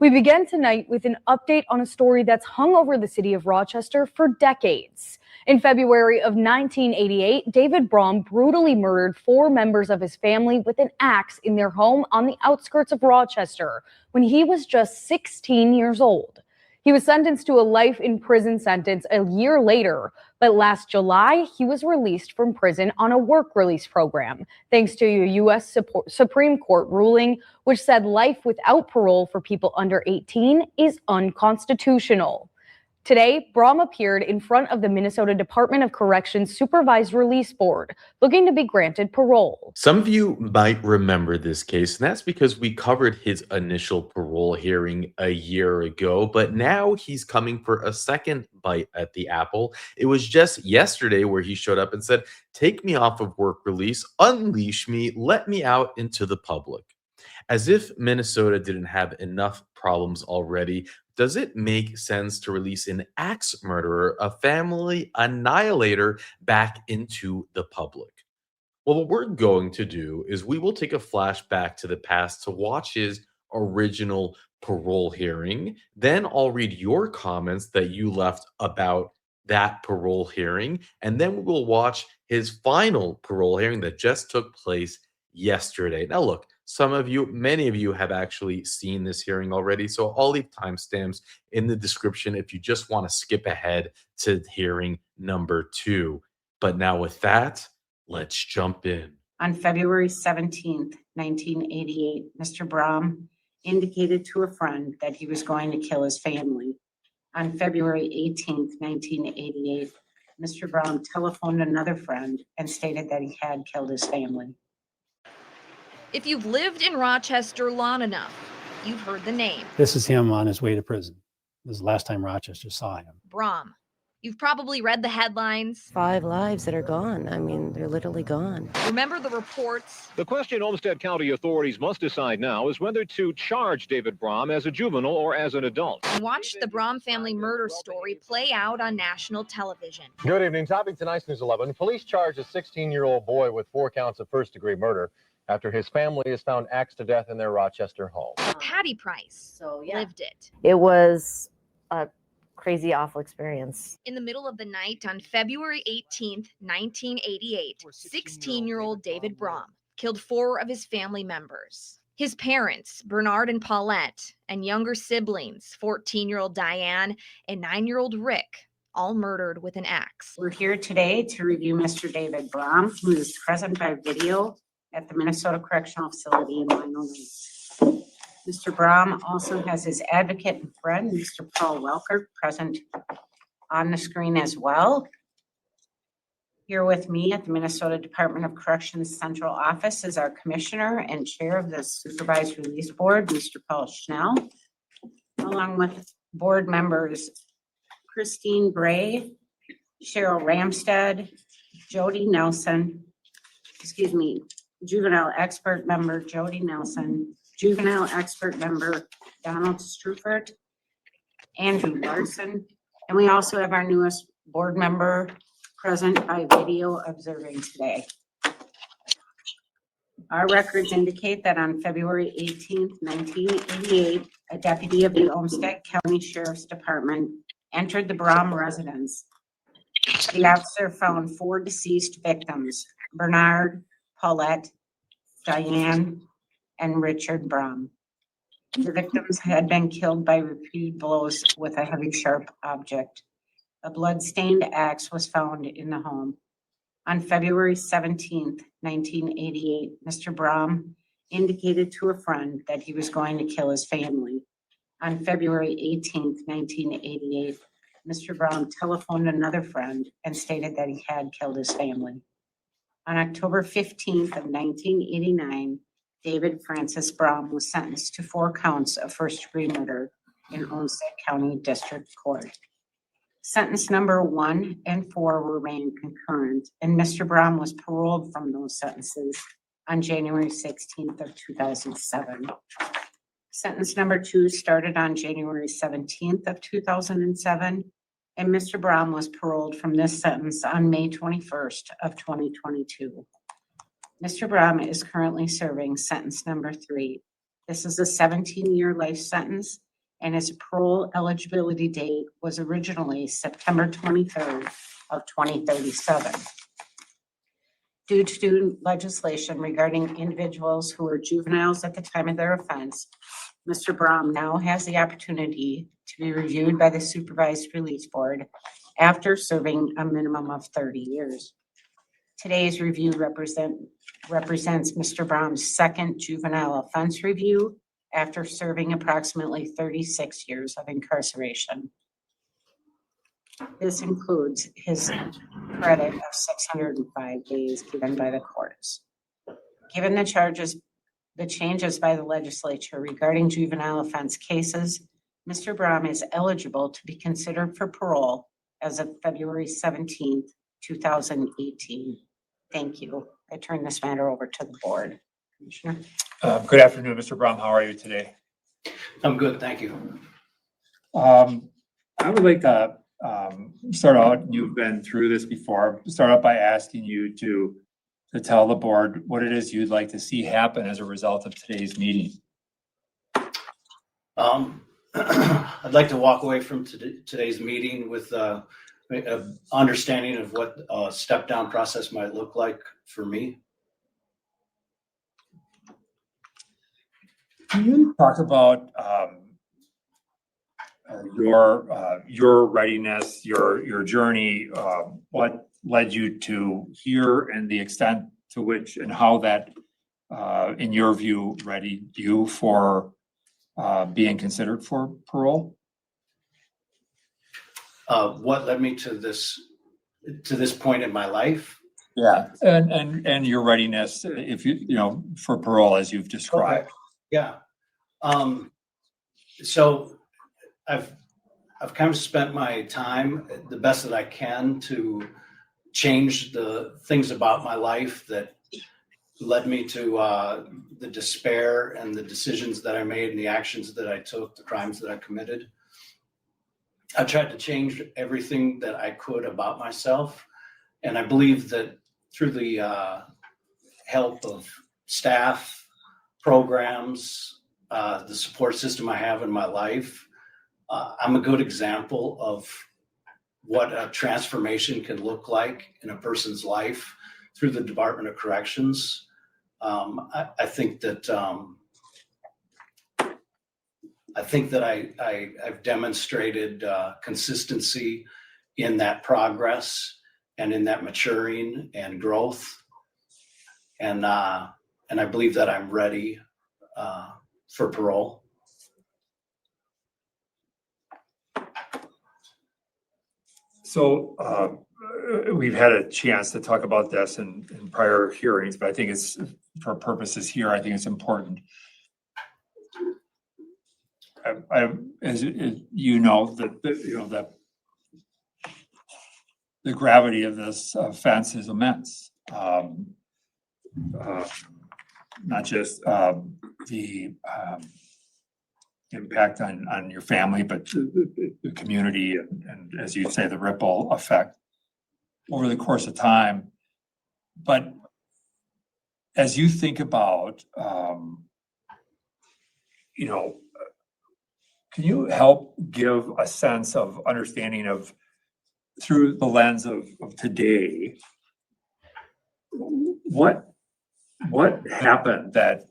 We begin tonight with an update on a story that's hung over the city of Rochester for decades. In February of 1988, David Braum brutally murdered 4 members of his family with an axe in their home on the outskirts of Rochester when he was just 16 years old. He was sentenced to a life in prison sentence a year later, but last July, he was released from prison on a work release program, thanks to a U.S. Supreme Court ruling which said life without parole for people under 18 is unconstitutional. Today, Braum appeared in front of the Minnesota Department of Corrections Supervised Release Board, looking to be granted parole. Some of you might remember this case, and that's because we covered his initial parole hearing a year ago, but now he's coming for a second bite at the apple. It was just yesterday where he showed up and said, "Take me off of work release, unleash me, let me out into the public." As if Minnesota didn't have enough problems already, does it make sense to release an axe murderer, a family annihilator, back into the public? Well, what we're going to do is we will take a flashback to the past to watch his original parole hearing. Then I'll read your comments that you left about that parole hearing. And then we will watch his final parole hearing that just took place yesterday. Now, look, many of you have actually seen this hearing already. So I'll leave timestamps in the description if you just want to skip ahead to hearing number 2. But now with that, let's jump in. On February 17th, 1988, Mr. Braum indicated to a friend that he was going to kill his family. On February 18th, 1988, Mr. Braum telephoned another friend and stated that he had killed his family. If you've lived in Rochester long enough, you've heard the name. This is him on his way to prison. This is the last time Rochester saw him. Braum. You've probably read the headlines. 5 lives that are gone. I mean, they're literally gone. Remember the reports? The question Olmsted County authorities must decide now is whether to charge David Braum as a juvenile or as an adult. And watch the Braum family murder story play out on national television. Good evening. Topping tonight's News 11. Police charge a 16-year-old boy with 4 counts of first-degree murder after his family is found axed to death in their Rochester home. Patty Price lived it. It was a crazy, awful experience. In the middle of the night on February 18th, 1988, 16-year-old David Braum killed 4 of his family members. His parents, Bernard and Paulette, and younger siblings, 14-year-old Diane and 9-year-old Rick, all murdered with an axe. We're here today to review Mr. David Braum, who is present by video at the Minnesota Correctional Facility in Mandoo. Mr. Braum also has his advocate and friend, Mr. Paul Welker, present on the screen as well. Here with me at the Minnesota Department of Corrections Central Office is our Commissioner and Chair of the Supervised Release Board, Mr. Paul Schnell, along with board members Christine Bray, Cheryl Ramstad, Jody Nelson, Juvenile Expert Member Jody Nelson, Juvenile Expert Member Donald Strufert, Andrew Larson, and we also have our newest board member present by video observing today. Our records indicate that on February 18th, 1988, a deputy of the Olmsted County Sheriff's Department entered the Braum residence. The officer found 4 deceased victims: Bernard, Paulette, Diane, and Richard Braum. The victims had been killed by repeated blows with a heavy, sharp object. A blood-stained axe was found in the home. On February 17th, 1988, Mr. Braum indicated to a friend that he was going to kill his family. On February 18th, 1988, Mr. Braum telephoned another friend and stated that he had killed his family. On October 15th of 1989, David Francis Braum was sentenced to 4 counts of first-degree murder in Olmsted County District Court. Sentence number 1 and 4 remain concurrent, and Mr. Braum was paroled from those sentences on January 16th of 2007. Sentence number 2 started on January 17th of 2007, and Mr. Braum was paroled from this sentence on May 21st of 2022. Mr. Braum is currently serving sentence number 3. This is a 17-year life sentence and his parole eligibility date was originally September 23rd of 2037. Due to legislation regarding individuals who were juveniles at the time of their offense, Mr. Brom now has the opportunity to be reviewed by the Supervised Release Board after serving a minimum of 30 years. Today's review represents Mr. Brom's second juvenile offense review after serving approximately 36 years of incarceration. This includes his credit of 605 days given by the courts. Given the changes by the legislature regarding juvenile offense cases, Mr. Brom is eligible to be considered for parole as of February 17th, 2018. Thank you. I turn this matter over to the board. Commissioner. Good afternoon, Mr. Brom. How are you today? I'm good, thank you. I would like to start out, you've been through this before, start out by asking you to tell the board what it is you'd like to see happen as a result of today's meeting. I'd like to walk away from today's meeting with an understanding of what a step-down process might look like for me. Can you talk about your readiness, your journey, what led you to here, and the extent to which and how that, in your view, readied you for being considered for parole? What led me to this point in my life? Yeah, and your readiness, if you for parole as you've described. Okay. Yeah. So I've kind of spent my time the best that I can to change the things about my life that led me to the despair and the decisions that I made and the actions that I took, the crimes that I committed. I tried to change everything that I could about myself. And I believe that through the help of staff, programs, the support system I have in my life, I'm a good example of what a transformation can look like in a person's life through the Department of Corrections. I think that I've demonstrated consistency in that progress and in that maturing and growth, and I believe that I'm ready for parole. So we've had a chance to talk about this in prior hearings, but I think it's, for purposes here, I think it's important. As you know, the gravity of this offense is immense. Not just the impact on your family, but the community, and as you say, the ripple effect over the course of time. But as you think about, can you help give a sense of understanding of, through the lens of today, what happened that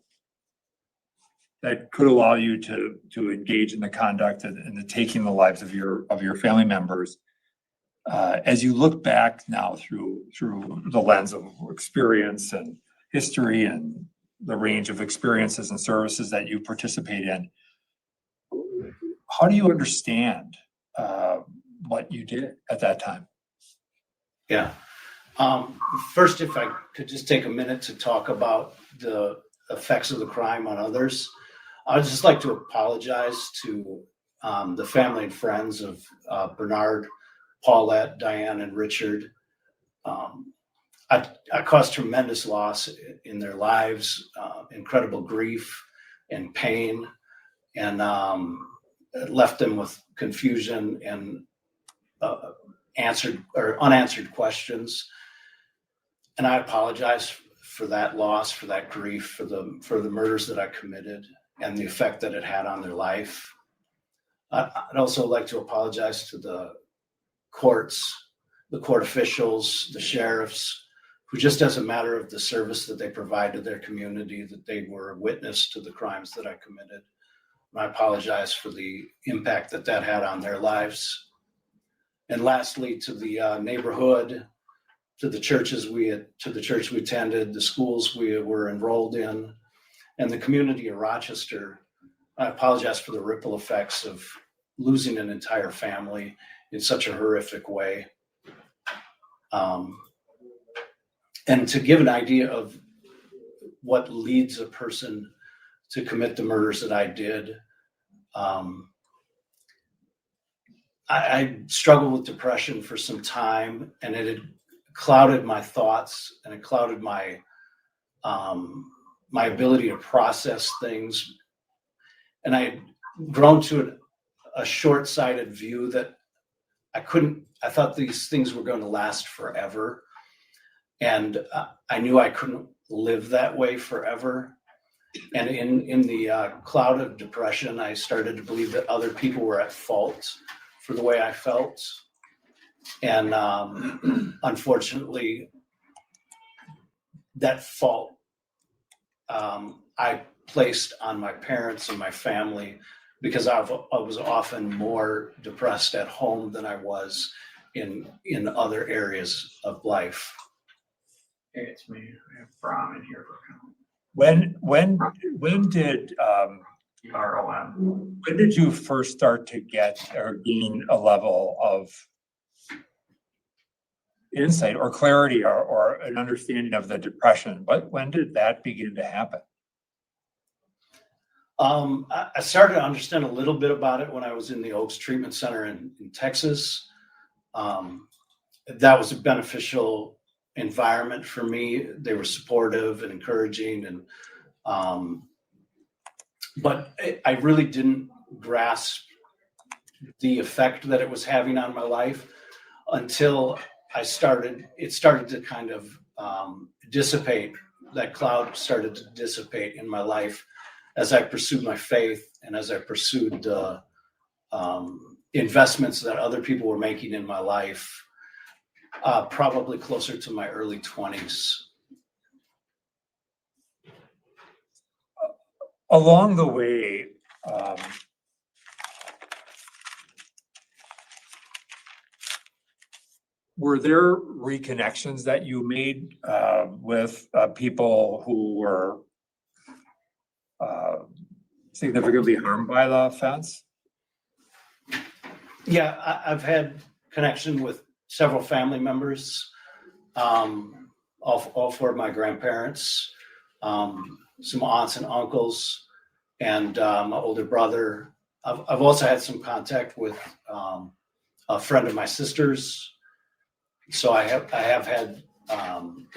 could allow you to engage in the conduct and the taking the lives of your family members, as you look back now through the lens of experience and history and the range of experiences and services that you participate in? How do you understand what you did at that time? Yeah. First, if I could just take a minute to talk about the effects of the crime on others. I'd just like to apologize to the family and friends of Bernard, Paulette, Diane, and Richard. I caused tremendous loss in their lives, incredible grief and pain, and left them with confusion and unanswered questions. And I apologize for that loss, for that grief, for the murders that I committed and the effect that it had on their life. I'd also like to apologize to the courts, the court officials, the sheriffs, who just as a matter of the service that they provide to their community, that they were a witness to the crimes that I committed. I apologize for the impact that that had on their lives. And lastly, to the neighborhood, to the church we attended, the schools we were enrolled in, and the community of Rochester. I apologize for the ripple effects of losing an entire family in such a horrific way. And to give an idea of what leads a person to commit the murders that I did, I struggled with depression for some time, and it had clouded my thoughts, and it clouded my my ability to process things. And I had grown to a short-sighted view that I thought these things were going to last forever. And I knew I couldn't live that way forever. And in the cloud of depression, I started to believe that other people were at fault for the way I felt. And unfortunately, that fault I placed on my parents and my family, because I was often more depressed at home than I was in other areas of life. Hey, it's me. I have Brom in here for a comment. When did when did you first start to get or gain a level of insight or clarity or an understanding of the depression? When did that begin to happen? I started to understand a little bit about it when I was in the Oaks Treatment Center in Texas. That was a beneficial environment for me. They were supportive and encouraging, and but I really didn't grasp the effect that it was having on my life until it started to kind of dissipate. That cloud started to dissipate in my life as I pursued my faith and as I pursued investments that other people were making in my life, probably closer to my early 20s. Along the way, were there reconnections that you made with people who were significantly harmed by the offense? Yeah, I've had connection with several family members, all four of my grandparents, some aunts and uncles, and my older brother. I've also had some contact with a friend of my sister's. So I have had,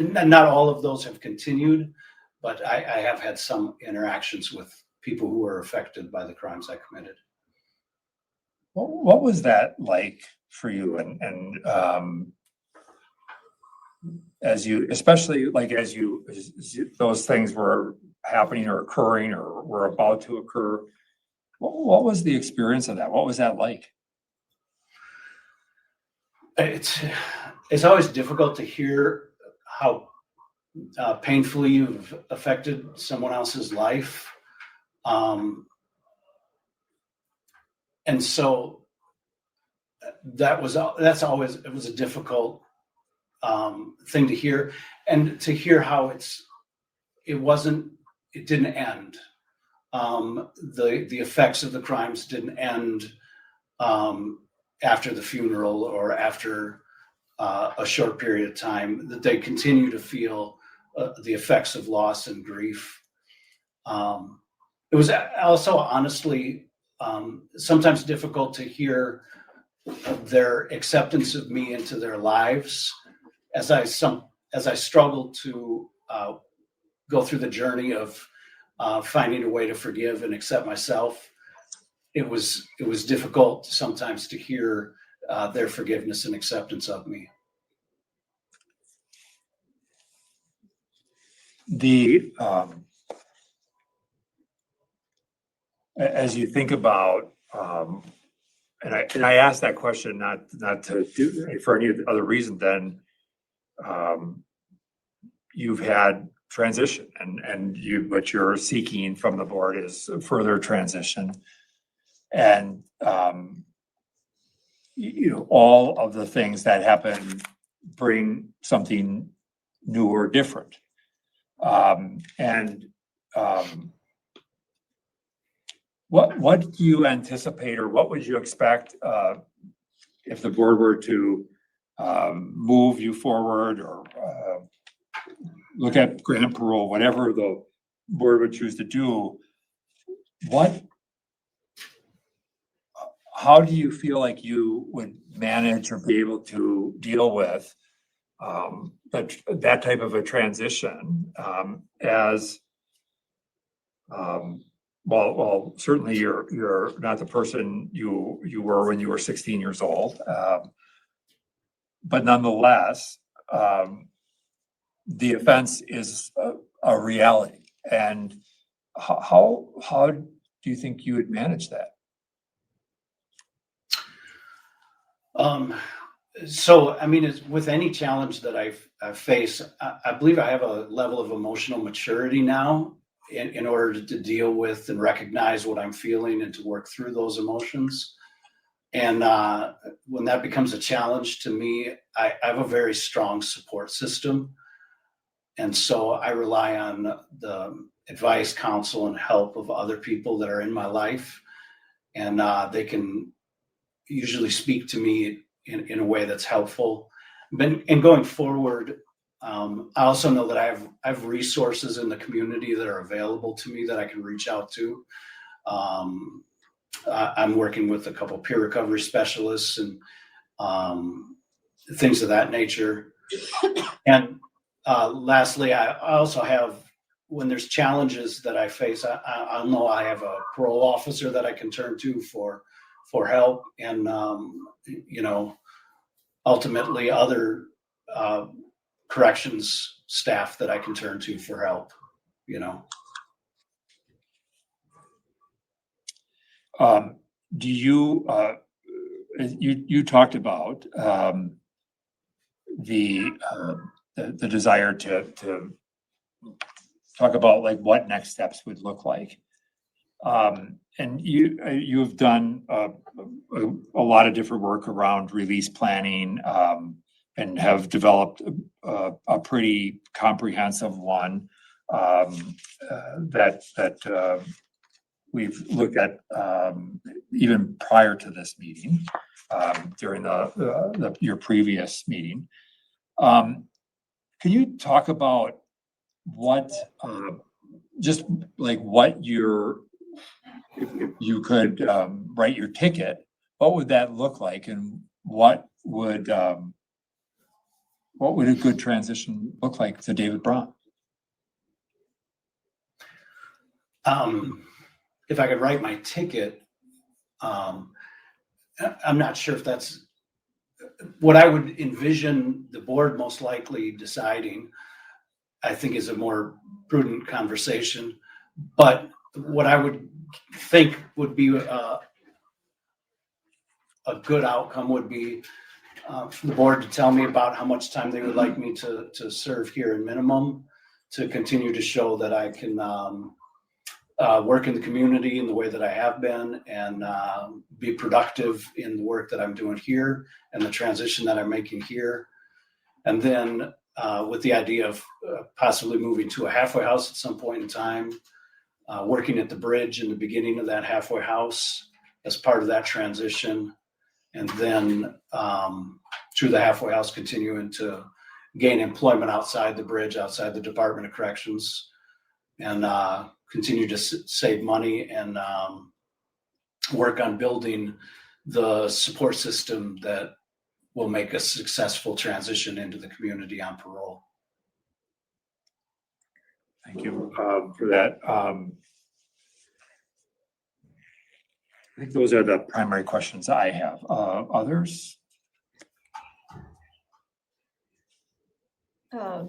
not all of those have continued, but I have had some interactions with people who were affected by the crimes I committed. What was that like for you? And as you, especially like as those things were happening or occurring or were about to occur, what was the experience of that? What was that like? It's always difficult to hear how painfully you've affected someone else's life. And so it was a difficult thing to hear, and to hear how it didn't end. The effects of the crimes didn't end after the funeral or after a short period of time, that they continue to feel the effects of loss and grief. It was also honestly sometimes difficult to hear their acceptance of me into their lives as I struggled to go through the journey of finding a way to forgive and accept myself. It was difficult sometimes to hear their forgiveness and acceptance of me. As you think about and I asked that question not to do for any other reason than you've had transition and what you're seeking from the board is further transition. And all of the things that happen bring something new or different. What do you anticipate, or what would you expect if the board were to move you forward, or look at grant parole, whatever the board would choose to do? How do you feel like you would manage or be able to deal with that type of a transition as well, certainly you're not the person you were when you were 16 years old, but nonetheless, the offense is a reality. And how do you think you would manage that? So, I mean, it's with any challenge that I face, I believe I have a level of emotional maturity now in order to deal with and recognize what I'm feeling and to work through those emotions. And when that becomes a challenge to me, I have a very strong support system. And so I rely on the advice, counsel, and help of other people that are in my life. And they can usually speak to me in a way that's helpful. And going forward, I also know that I have resources in the community that are available to me that I can reach out to. I'm working with a couple peer recovery specialists and things of that nature. And lastly, I also have, when there's challenges that I face, I know I have a parole officer that I can turn to for help, and ultimately other corrections staff that I can turn to for help. Do you you talked about the desire to talk about like what next steps would look like, and you've done a lot of different work around release planning, and have developed a pretty comprehensive one that we've looked at even prior to this meeting, during your previous meeting. Can you talk about what, just like what if you could write your ticket, what would that look like, and what would a good transition look like to David Braum? If I could write my ticket, I'm not sure if that's what I would envision the board most likely deciding. I think is a more prudent conversation, but what I would think would be a good outcome would be for the board to tell me about how much time they would like me to serve here in minimum, to continue to show that I can work in the community in the way that I have been, and be productive in the work that I'm doing here and the transition that I'm making here. And then with the idea of possibly moving to a halfway house at some point in time, working at the bridge in the beginning of that halfway house as part of that transition, and then through the halfway house continuing to gain employment outside the bridge, outside the Department of Corrections, and continue to save money and work on building the support system that will make a successful transition into the community on parole. Thank you for that. I think those are the primary questions I have. Others? I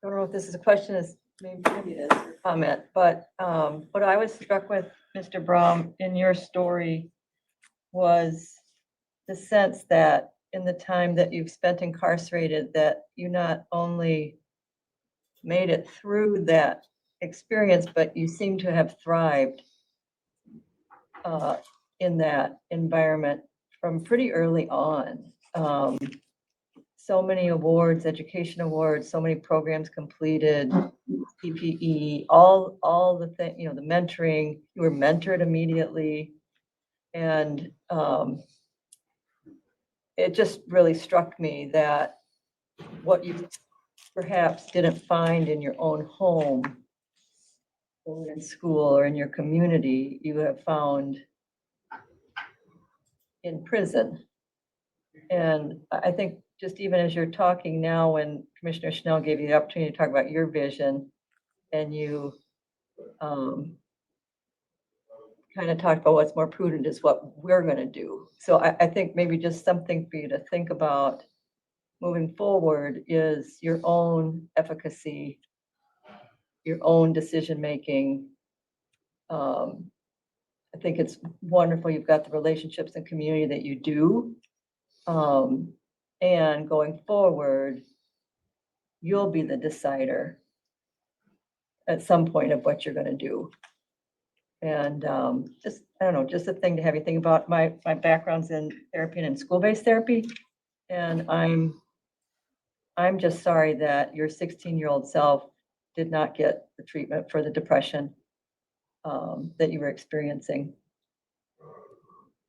don't know if this is a question, maybe it is a comment, but what I was struck with, Mr. Braum, in your story was the sense that in the time that you've spent incarcerated, that you not only made it through that experience, but you seem to have thrived in that environment from pretty early on. So many awards, education awards, so many programs completed, PPE, all the thing, the mentoring, you were mentored immediately. And it just really struck me that what you perhaps didn't find in your own home or in school or in your community, you have found in prison. And I think just even as you're talking now, when Commissioner Schnell gave you the opportunity to talk about your vision, and you kind of talked about what's more prudent is what we're going to do. So I think maybe just something for you to think about moving forward is your own efficacy, your own decision-making. I think it's wonderful you've got the relationships and community that you do. And going forward, you'll be the decider at some point of what you're going to do. And just, I don't know, just a thing to have you think about. My background's in therapy and in school-based therapy. And I'm just sorry that your 16-year-old self did not get the treatment for the depression that you were experiencing.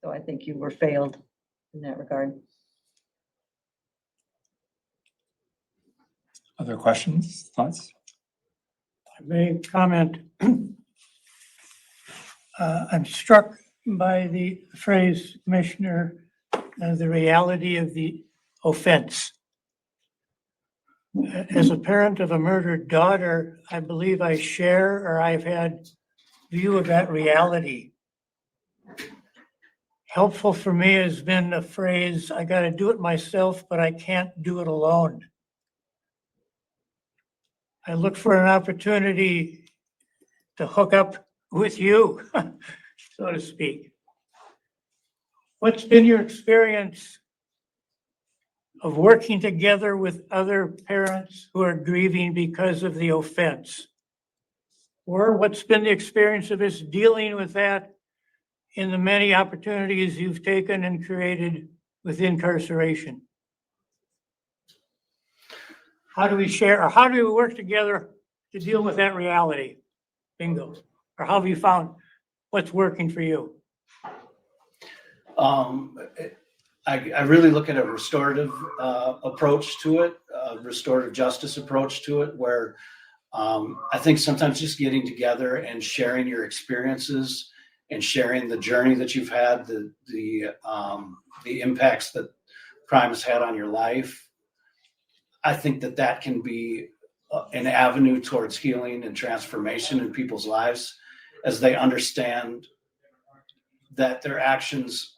So I think you were failed in that regard. Other questions, thoughts? I may comment. I'm struck by the phrase, Commissioner, the reality of the offense. As a parent of a murdered daughter, I believe I share, or I've had view of that reality. Helpful for me has been the phrase, I got to do it myself, but I can't do it alone. I look for an opportunity to hook up with you, so to speak. What's been your experience of working together with other parents who are grieving because of the offense? Or what's been the experience of us dealing with that in the many opportunities you've taken and created with incarceration? How do we share, or how do we work together to deal with that reality? Bingo. Or how have you found what's working for you? I really look at a restorative approach to it, a restorative justice approach to it, where I think sometimes just getting together and sharing your experiences and sharing the journey that you've had, the impacts that crime has had on your life, I think that can be an avenue towards healing and transformation in people's lives as they understand that their actions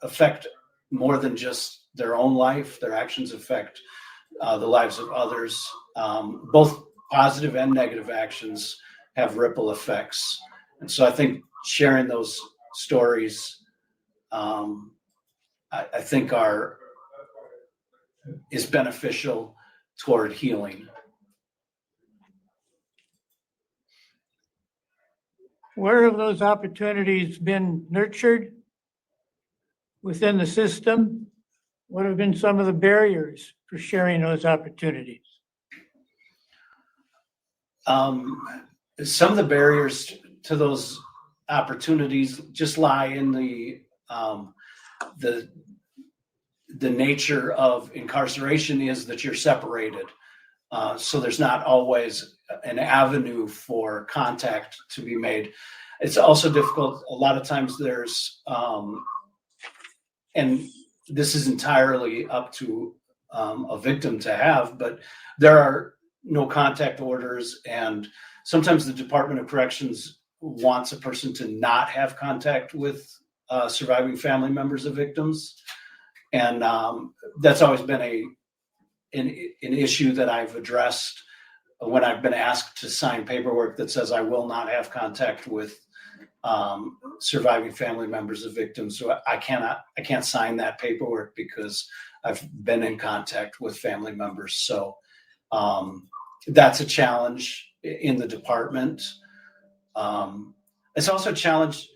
affect more than just their own life. Their actions affect the lives of others. Both positive and negative actions have ripple effects. And so I think sharing those stories, I think is beneficial toward healing. Where have those opportunities been nurtured within the system? What have been some of the barriers for sharing those opportunities? Some of the barriers to those opportunities just lie in the nature of incarceration is that you're separated. So there's not always an avenue for contact to be made. It's also difficult. A lot of times there's, and this is entirely up to a victim to have, but there are no contact orders, and sometimes the Department of Corrections wants a person to not have contact with surviving family members of victims. And that's always been an issue that I've addressed when I've been asked to sign paperwork that says I will not have contact with surviving family members of victims. So I can't sign that paperwork because I've been in contact with family members. So that's a challenge in the department. It's also a challenge,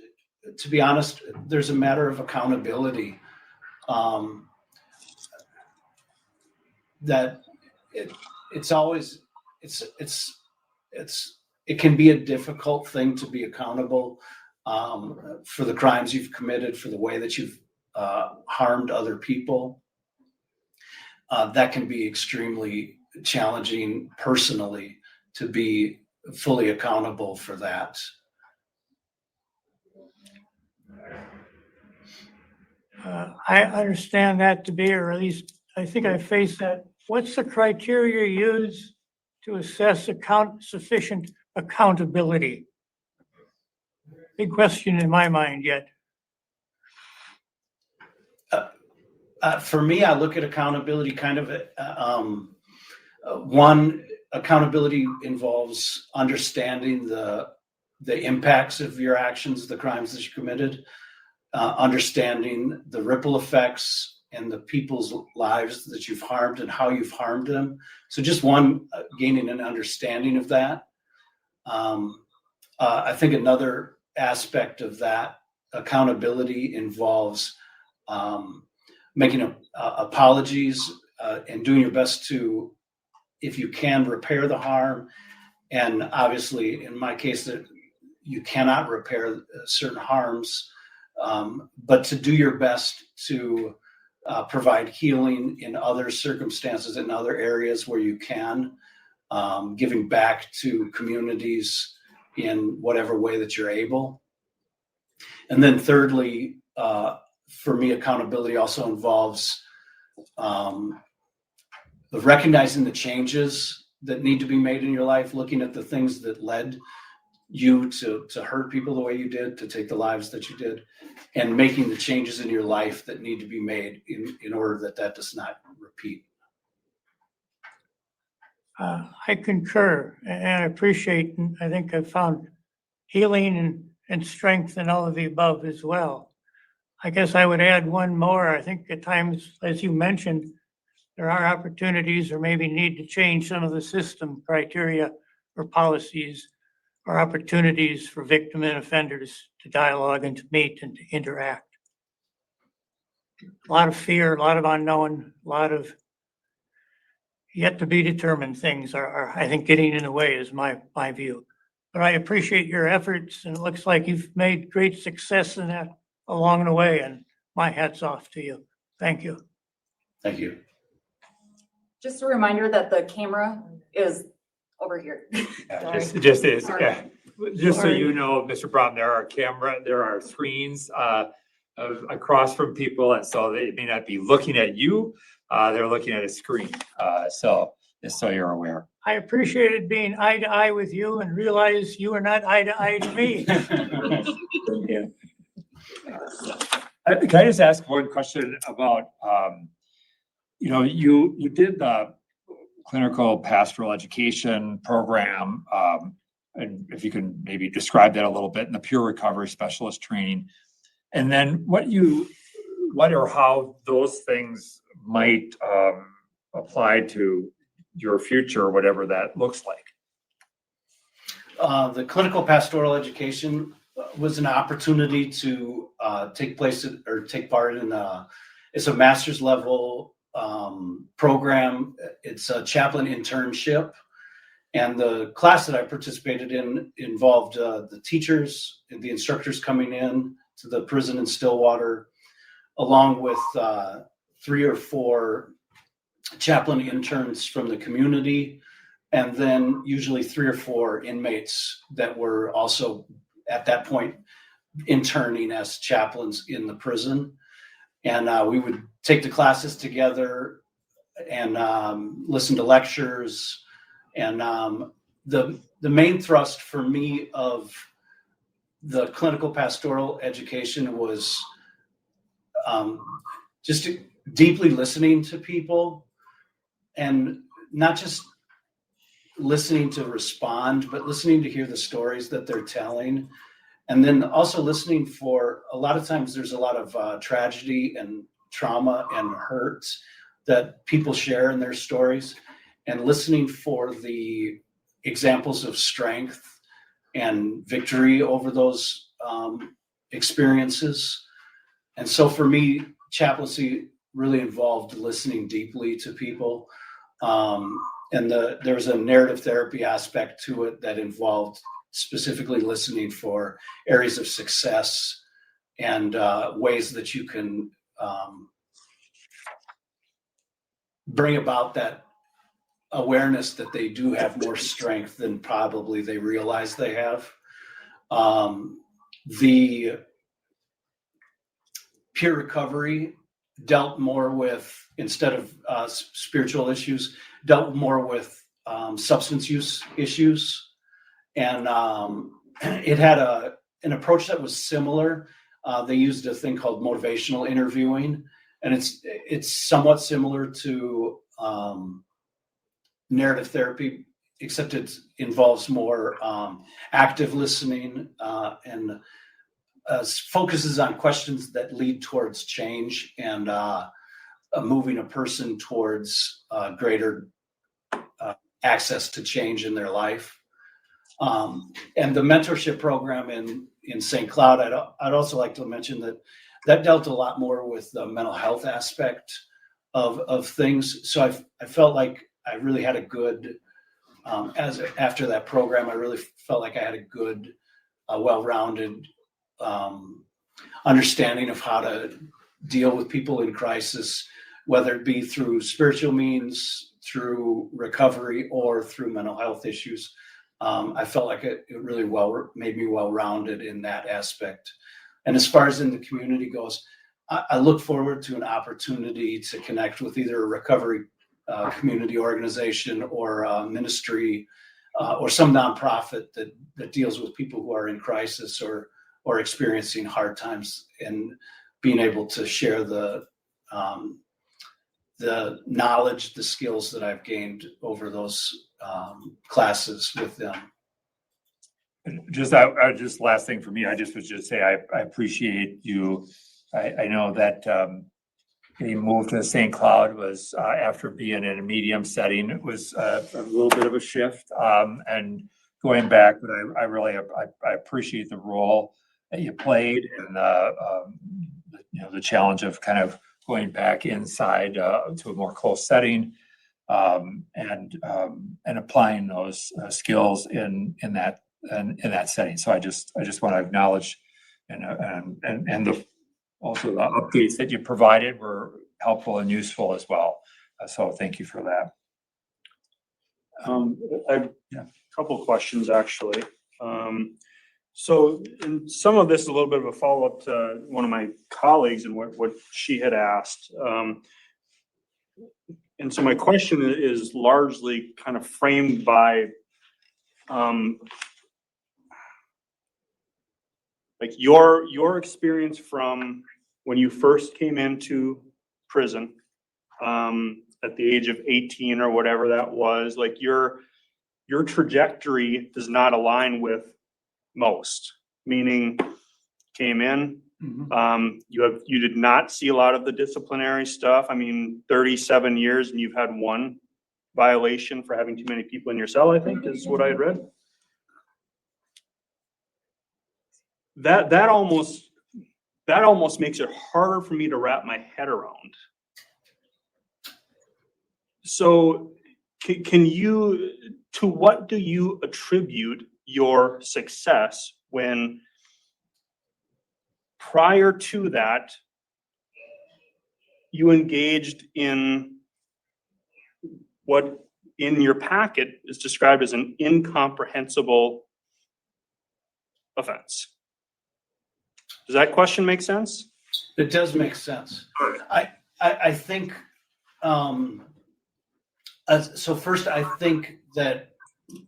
to be honest. There's a matter of accountability that it's always it can be a difficult thing to be accountable for the crimes you've committed, for the way that you've harmed other people. That can be extremely challenging personally to be fully accountable for that. I understand that to be, or at least I think I face that. What's the criteria used to assess sufficient accountability? Big question in my mind yet. For me, I look at accountability kind of one, accountability involves understanding the impacts of your actions, the crimes that you committed, understanding the ripple effects and the people's lives that you've harmed and how you've harmed them. So just one, gaining an understanding of that. I think another aspect of that accountability involves making apologies and doing your best to, if you can, repair the harm. And obviously, in my case, that you cannot repair certain harms, but to do your best to provide healing in other circumstances, in other areas where you can, giving back to communities in whatever way that you're able. And then thirdly, for me, accountability also involves recognizing the changes that need to be made in your life, looking at the things that led you to hurt people the way you did, to take the lives that you did, and making the changes in your life that need to be made in order that does not repeat. I concur, and I appreciate, and I think I've found healing and strength in all of the above as well. I guess I would add one more. I think at times, as you mentioned, there are opportunities or maybe need to change some of the system criteria or policies or opportunities for victim and offenders to dialogue and to meet and to interact. A lot of fear, a lot of unknown, a lot of yet to be determined things are I think, getting in the way is my view. But I appreciate your efforts, and it looks like you've made great success in that along the way, and my hat's off to you. Thank you. Thank you. Just a reminder that the camera is over here. Just so Sorry. you know, Mr. Brom, there are screens across from people, and so they may not be looking at you. They're looking at a screen. So just so you're aware. I appreciated being eye to eye with you and realize you are not eye to eye to me. Yeah. Can I just ask one question about, you did the clinical pastoral education program, and if you can maybe describe that a little bit, in the peer recovery specialist training, and then what or how those things might apply to your future, whatever that looks like. The clinical pastoral education was an opportunity to take part in it's a master's level program. It's a chaplain internship, and the class that I participated in involved the teachers and the instructors coming in to the prison in Stillwater, along with 3 or 4 chaplain interns from the community, and then usually 3 or 4 inmates that were also at that point interning as chaplains in the prison. And we would take the classes together and listen to lectures. And the main thrust for me of the clinical pastoral education was just deeply listening to people, and not just listening to respond, but listening to hear the stories that they're telling, And then also listening for, a lot of times there's a lot of tragedy and trauma and hurt that people share in their stories, and listening for the examples of strength and victory over those experiences. And so for me, chaplaincy really involved listening deeply to people. And there's a narrative therapy aspect to it that involved specifically listening for areas of success and ways that you can bring about that awareness that they do have more strength than probably they realize they have. The peer recovery dealt more with, instead of spiritual issues, dealt more with substance use issues. And it had an approach that was similar. They used a thing called motivational interviewing, and it's somewhat similar to narrative therapy, except it involves more active listening and focuses on questions that lead towards change and moving a person towards greater access to change in their life. And the mentorship program in St. Cloud, I'd also like to mention that dealt a lot more with the mental health aspect of things. So I felt like I really had a good, after that program, I really felt like I had a good, well-rounded understanding of how to deal with people in crisis, whether it be through spiritual means, through recovery, or through mental health issues. I felt like it really made me well-rounded in that aspect. And as far as in the community goes, I look forward to an opportunity to connect with either a recovery community organization or a ministry or some nonprofit that deals with people who are in crisis or experiencing hard times, and being able to share the knowledge, the skills that I've gained over those classes with them. Just last thing for me, I just would just say I appreciate you. I know that you moved to St. Cloud was after being in a medium setting. It was a little bit of a shift, and going back, but I really appreciate the role that you played, and the challenge of kind of going back inside to a more close setting, and applying those skills in that setting. So I just want to acknowledge and also the updates that you provided were helpful and useful as well. So thank you for that. I have a couple of questions actually. So, and some of this is a little bit of a follow-up to one of my colleagues and what she had asked. And so my question is largely kind of framed by like your experience from when you first came into prison at the age of 18 or whatever that was. Like your trajectory does not align with most, meaning came in, you did not see a lot of the disciplinary stuff. I mean, 37 years and you've had one violation for having too many people in your cell, I think is what I had read. That almost makes it harder for me to wrap my head around. So can you, to what do you attribute your success when prior to that you engaged in what in your packet is described as an incomprehensible offense? Does that question make sense? It does make sense. I think, so first, I think that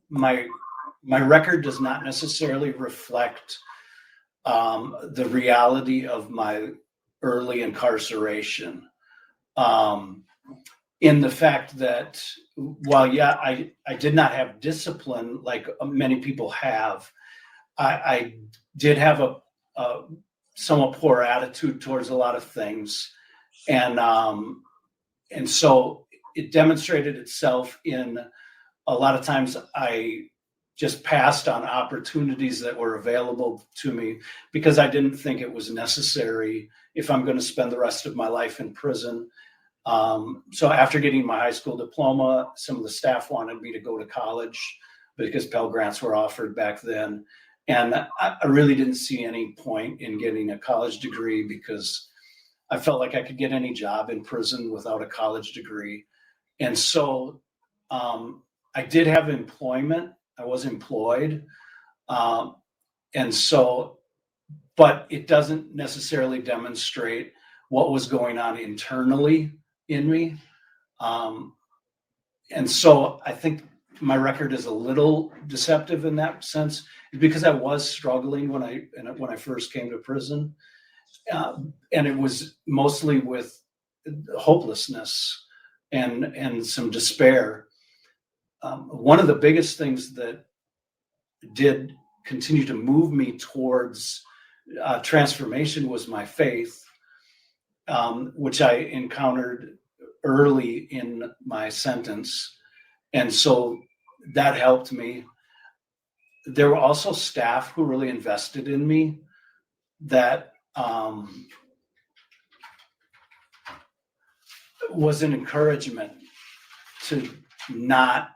my record does not necessarily reflect the reality of my early incarceration. In the fact that while, I did not have discipline like many people have, I did have a somewhat poor attitude towards a lot of things. And so it demonstrated itself in a lot of times I just passed on opportunities that were available to me because I didn't think it was necessary if I'm going to spend the rest of my life in prison. So after getting my high school diploma, some of the staff wanted me to go to college because Pell Grants were offered back then. And I really didn't see any point in getting a college degree because I felt like I could get any job in prison without a college degree. And so I did have employment. I was employed. And so, but it doesn't necessarily demonstrate what was going on internally in me. And so I think my record is a little deceptive in that sense because I was struggling when I first came to prison. And it was mostly with hopelessness and some despair. One of the biggest things that did continue to move me towards transformation was my faith, which I encountered early in my sentence. And so that helped me. There were also staff who really invested in me that was an encouragement to not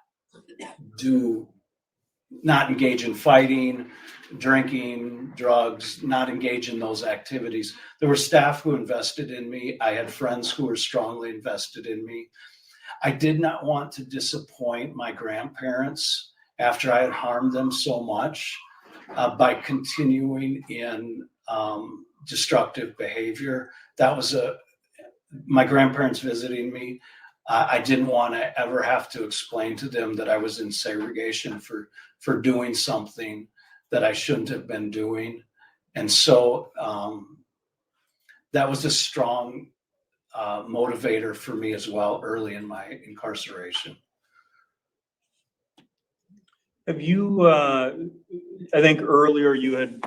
engage in fighting, drinking, drugs, not engage in those activities. There were staff who invested in me. I had friends who were strongly invested in me. I did not want to disappoint my grandparents after I had harmed them so much by continuing in destructive behavior. That was my grandparents visiting me. I didn't want to ever have to explain to them that I was in segregation for doing something that I shouldn't have been doing. And so that was a strong motivator for me as well early in my incarceration. Have you, I think earlier you had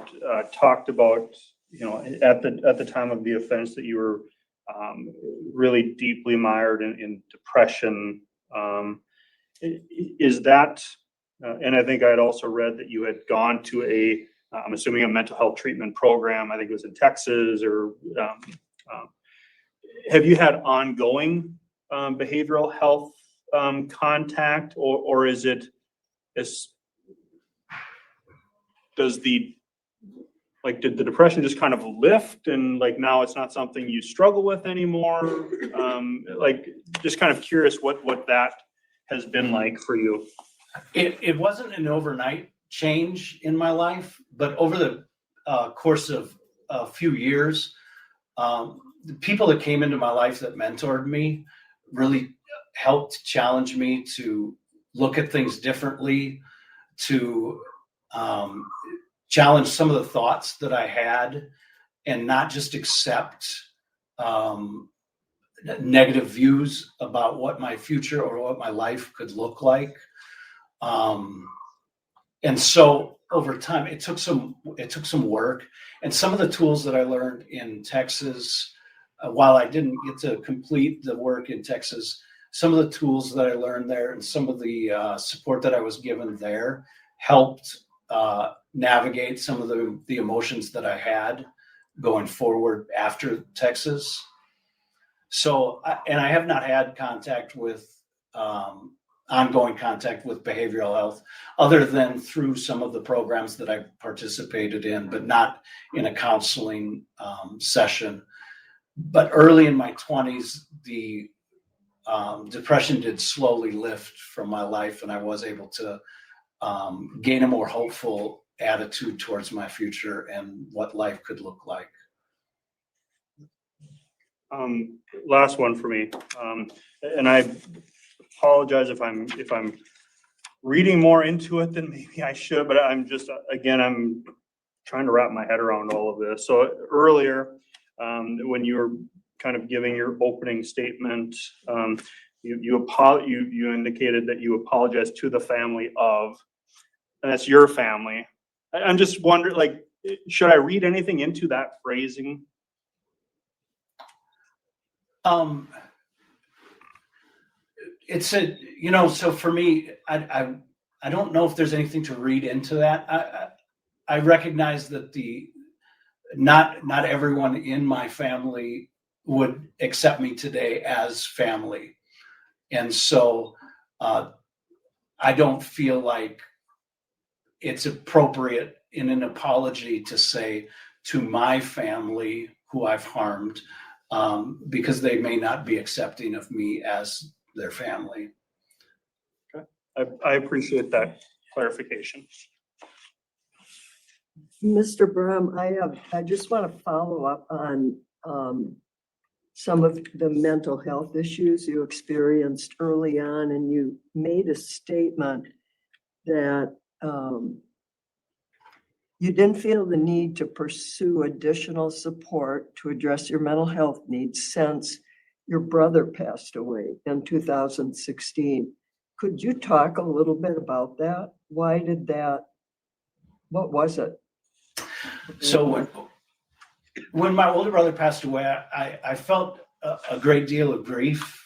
talked about, at the time of the offense that you were really deeply mired in depression. Is that, and I think I had also read that you had gone to I'm assuming a mental health treatment program. I think it was in Texas or have you had ongoing behavioral health contact or is it, did the depression just kind of lift and now it's not something you struggle with anymore? Just kind of curious what that has been like for you. It wasn't an overnight change in my life, but over the course of a few years, the people that came into my life that mentored me really helped challenge me to look at things differently, to challenge some of the thoughts that I had and not just accept negative views about what my future or what my life could look like. And so over time, it took some work, and some of the tools that I learned in Texas, while I didn't get to complete the work in Texas, some of the tools that I learned there and some of the support that I was given there helped navigate some of the emotions that I had going forward after Texas. So, and I have not had contact with ongoing contact with behavioral health other than through some of the programs that I participated in, but not in a counseling session. But early in my 20s, the depression did slowly lift from my life, and I was able to gain a more hopeful attitude towards my future and what life could look like. Last one for me, and I apologize if I'm reading more into it than maybe I should, but I'm just I'm trying to wrap my head around all of this. So earlier, when you were kind of giving your opening statement, you indicated that you apologized to the family of, and that's your family. I'm just wondering, should I read anything into that phrasing? It's so for me, I don't know if there's anything to read into that. I recognize that not everyone in my family would accept me today as family. And so I don't feel like it's appropriate in an apology to say to my family who I've harmed, because they may not be accepting of me as their family. Okay. I appreciate that clarification. Mr. Brum, I just want to follow up on some of the mental health issues you experienced early on, and you made a statement that you didn't feel the need to pursue additional support to address your mental health needs since your brother passed away in 2016. Could you talk a little bit about that? Why did that? What was it? So when my older brother passed away, I felt a great deal of grief,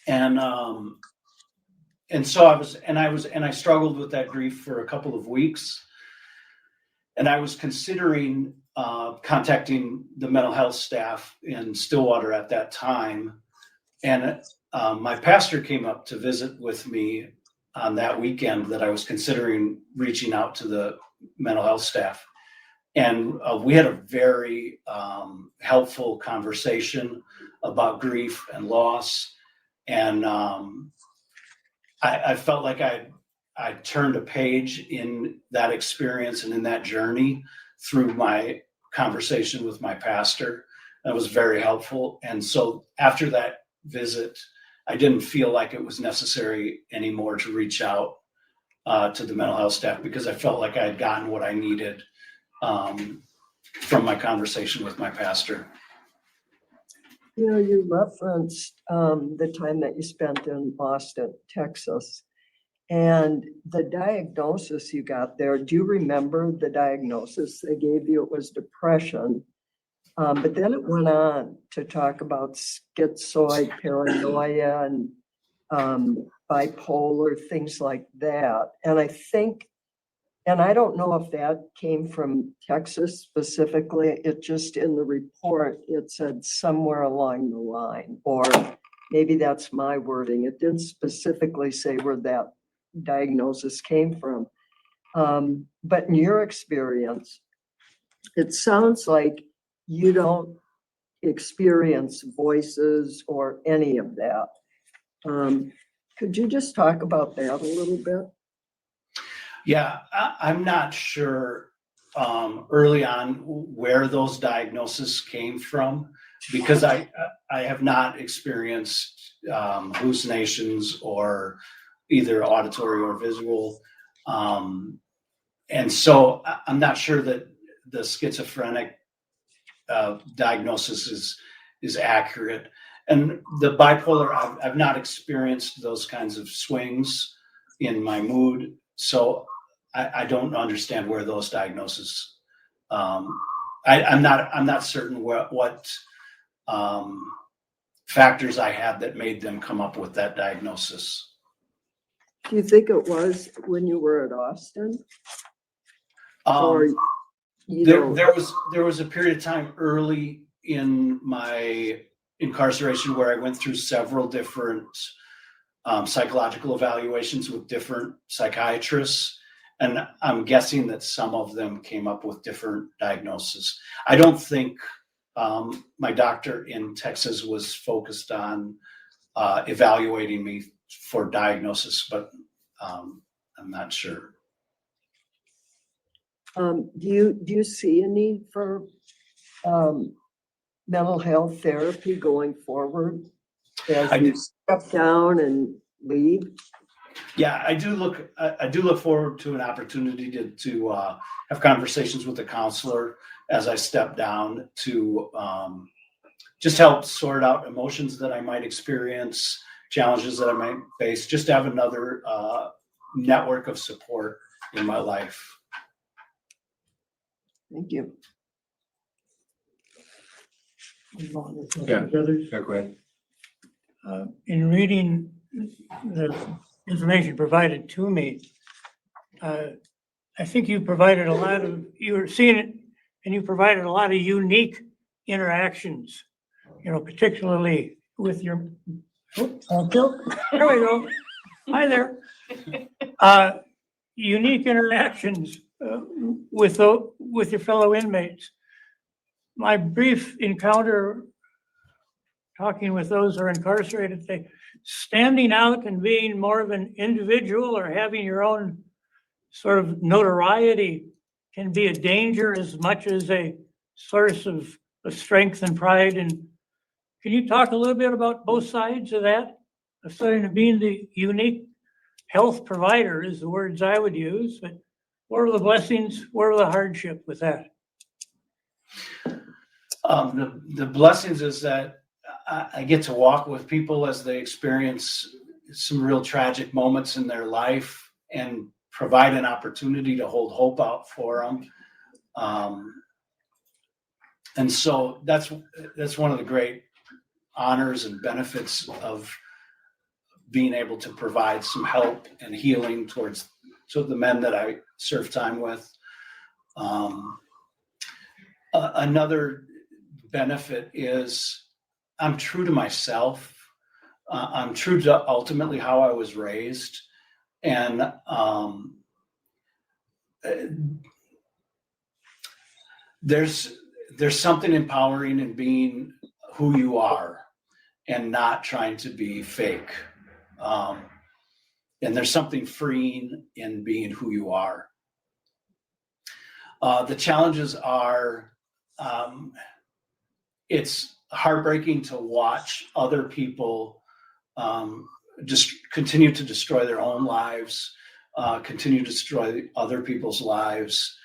and so I struggled with that grief for a couple of weeks, and I was considering contacting the mental health staff in Stillwater at that time, and my pastor came up to visit with me on that weekend that I was considering reaching out to the mental health staff. And we had a very helpful conversation about grief and loss. And I felt like I turned a page in that experience and in that journey through my conversation with my pastor. That was very helpful. And so after that visit, I didn't feel like it was necessary anymore to reach out to the mental health staff, because I felt like I had gotten what I needed from my conversation with my pastor. You referenced the time that you spent in Austin, Texas, and the diagnosis you got there. Do you remember the diagnosis they gave you? It was depression. But then it went on to talk about schizoid paranoia and bipolar, things like that. And I don't know if that came from Texas specifically. It just, in the report, it said somewhere along the line, or maybe that's my wording. It didn't specifically say where that diagnosis came from. But in your experience, it sounds like you don't experience voices or any of that. Could you just talk about that a little bit? Yeah, I'm not sure early on where those diagnoses came from, because I have not experienced hallucinations or either auditory or visual. And so I'm not sure that the schizophrenic diagnosis is accurate. And the bipolar, I've not experienced those kinds of swings in my mood. So I don't understand where those diagnoses. I'm not certain what factors I had that made them come up with that diagnosis. Do you think it was when you were at Austin? There was a period of time early in my incarceration where I went through several different psychological evaluations with different psychiatrists. And I'm guessing that some of them came up with different diagnoses. I don't think my doctor in Texas was focused on evaluating me for diagnosis, but I'm not sure. Do you see a need for mental health therapy going forward as you step down and leave? Yeah, I do look forward to an opportunity to have conversations with a counselor as I step down, to just help sort out emotions that I might experience, challenges that I might face, just to have another network of support in my life. Thank you. Yeah. Go ahead. In reading the information provided to me, I think you provided a lot of, you were seeing it, and you provided a lot of unique interactions, particularly with your, there we go. Hi there. Unique interactions with your fellow inmates. My brief encounter talking with those who are incarcerated, standing out and being more of an individual or having your own sort of notoriety can be a danger as much as a source of strength and pride. And can you talk a little bit about both sides of that? Of starting to being the unique health provider is the words I would use, but what are the blessings? What are the hardship with that? The blessings is that I get to walk with people as they experience some real tragic moments in their life and provide an opportunity to hold hope out for them. And so that's one of the great honors and benefits of being able to provide some help and healing towards the men that I serve time with. Another benefit is I'm true to myself. I'm true to ultimately how I was raised. And there's something empowering in being who you are and not trying to be fake. And there's something freeing in being who you are. The challenges are, it's heartbreaking to watch other people just continue to destroy their own lives, continue to destroy other people's lives.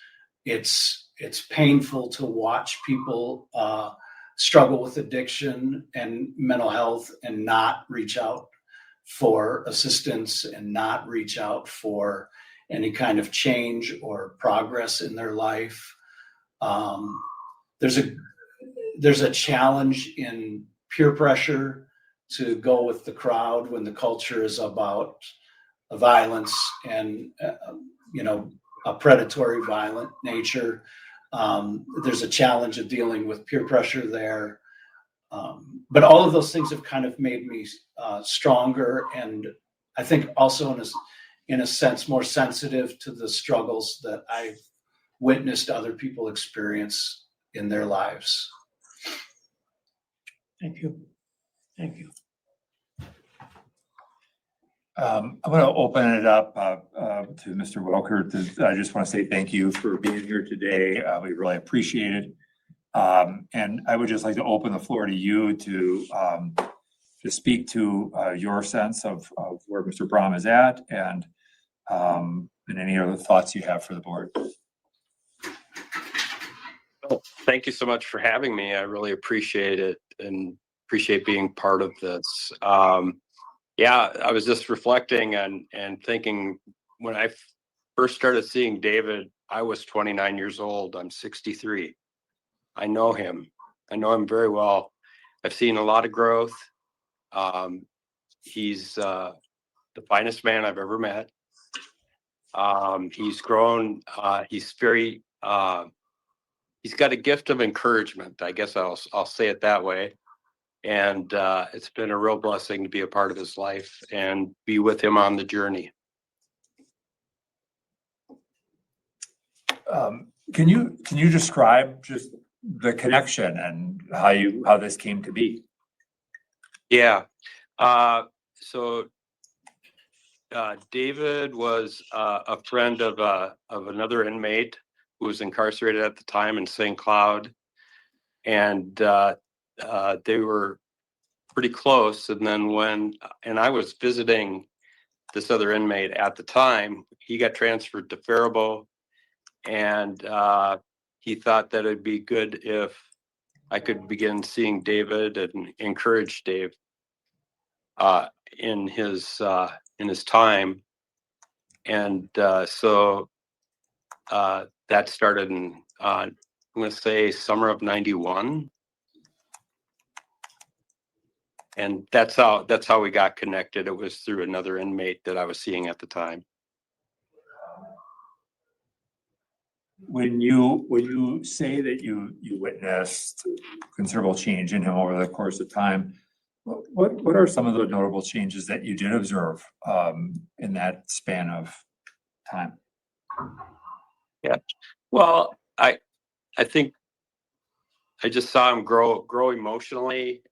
It's painful to watch people struggle with addiction and mental health and not reach out for assistance and not reach out for any kind of change or progress in their life. There's a challenge in peer pressure to go with the crowd when the culture is about violence and a predatory violent nature. There's a challenge of dealing with peer pressure there. But all of those things have kind of made me stronger, and I think also in a sense more sensitive to the struggles that I've witnessed other people experience in their lives. Thank you. Thank you. I'm going to open it up to Mr. Welker. I just want to say thank you for being here today. We really appreciate it. And I would just like to open the floor to you to speak to your sense of where Mr. Brahm is at and any other thoughts you have for the board. Well, thank you so much for having me. I really appreciate it and appreciate being part of this. Yeah, I was just reflecting and thinking when I first started seeing David, I was 29 years old. I'm 63. I know him. I know him very well. I've seen a lot of growth. He's the finest man I've ever met. He's grown. He's very. He's got a gift of encouragement. I guess I'll say it that way. And it's been a real blessing to be a part of his life and be with him on the journey. Can you describe just the connection and how this came to be? Yeah. So David was a friend of another inmate who was incarcerated at the time in St. Cloud, and they were pretty close. And then and I was visiting this other inmate at the time, he got transferred to Faribault, and he thought that it'd be good if I could begin seeing David and encourage Dave in his time. And so that started in I'm going to say summer of 91. And that's how we got connected. It was through another inmate that I was seeing at the time. When you say that you witnessed considerable change in him over the course of time, what are some of the notable changes that you did observe in that span of time? Yeah. Well, I think I just saw him grow emotionally.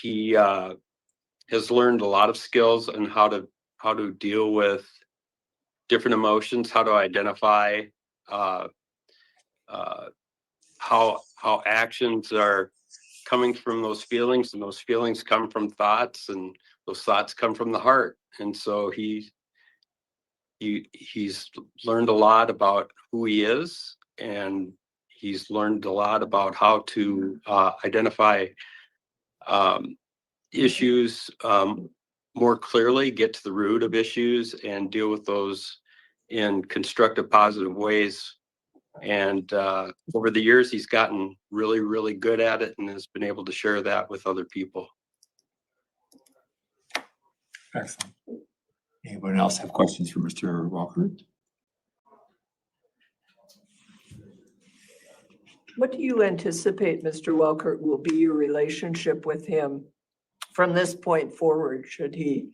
He has learned a lot of skills on how to deal with different emotions, how to identify how actions are coming from those feelings, and those feelings come from thoughts, and those thoughts come from the heart. And so he's learned a lot about who he is, and he's learned a lot about how to identify issues more clearly, get to the root of issues, and deal with those in constructive, positive ways. And over the years, he's gotten really, really good at it and has been able to share that with other people. Excellent. Anyone else have questions for Mr. Walker? What do you anticipate, Mr. Welkert, will be your relationship with him from this point forward? Should he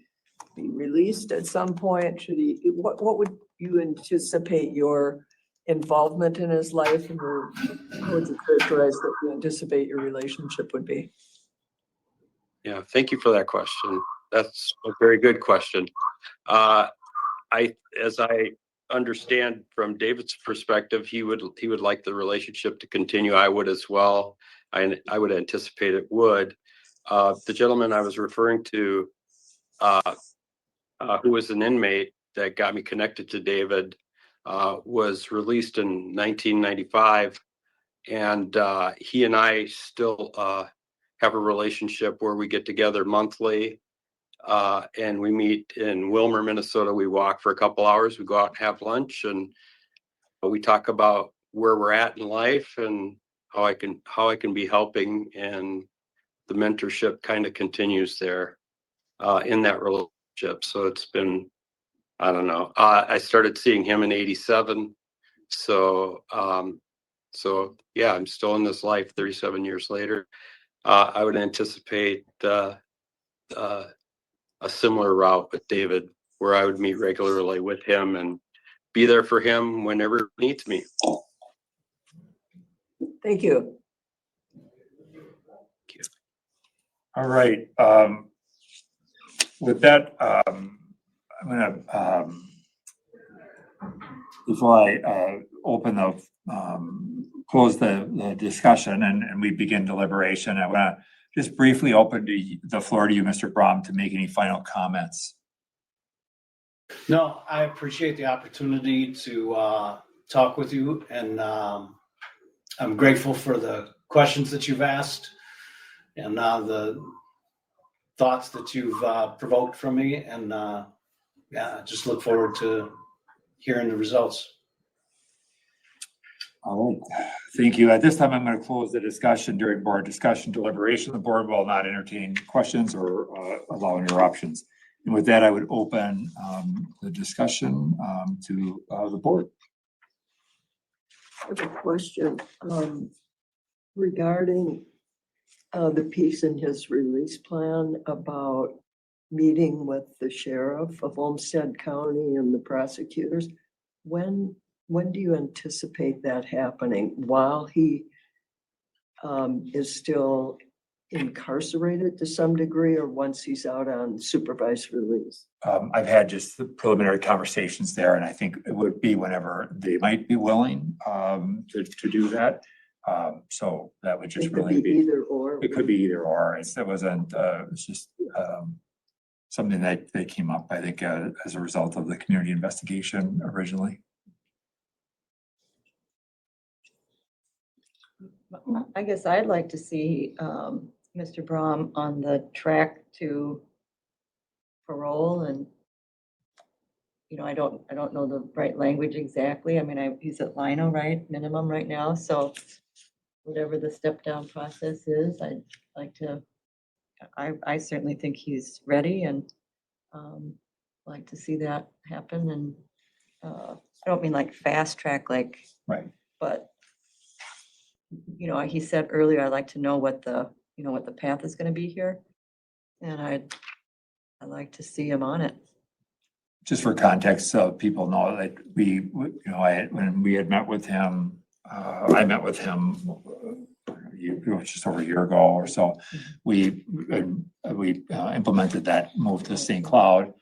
be released at some point? What would you anticipate your involvement in his life, and how would you characterize that you anticipate your relationship would be? Yeah, thank you for that question. That's a very good question. As I understand from David's perspective, he would like the relationship to continue. I would as well. I would anticipate it would. The gentleman I was referring to, who was an inmate that got me connected to David, was released in 1995, and he and I still have a relationship where we get together monthly. And we meet in Wilmer, Minnesota. We walk for a couple hours. We go out and have lunch, and we talk about where we're at in life and how I can be helping. And the mentorship kind of continues there in that relationship. So it's been, I don't know. I started seeing him in '87. So yeah, I'm still in this life 37 years later. I would anticipate a similar route with David, where I would meet regularly with him and be there for him whenever he needs me. Thank you. All right. With that, I'm gonna before I close the discussion and we begin deliberation, I want to just briefly open the floor to you, Mr. Brom, to make any final comments. No, I appreciate the opportunity to talk with you, and I'm grateful for the questions that you've asked and the thoughts that you've provoked from me, and yeah, just look forward to hearing the results. All right, thank you. At this time, I'm going to close the discussion. During board discussion deliberation, the board will not entertain questions or allow interruptions. And with that, I would open the discussion to the board. I have a question regarding the piece in his release plan about meeting with the sheriff of Olmsted County and the prosecutors. When do you anticipate that happening? While he is still incarcerated to some degree, or once he's out on supervised release? I've had just the preliminary conversations there, and I think it would be whenever they might be willing to do that. So that would just really be either or. It could be either or. It's just something that came up, I think, as a result of the community investigation originally. I guess I'd like to see Mr. Brom on the track to parole, and I don't know the right language exactly. I mean, he's at Lino, right, minimum right now, so whatever the step down process is, I'd like to, I certainly think he's ready and like to see that happen. And I don't mean like fast track, like, Right. but he said earlier, I'd like to know what the path is going to be here. And I'd like to see him on it. Just for context, so people know that when we had met with him, I met with him just over a year ago or so. We implemented that move to St. Cloud,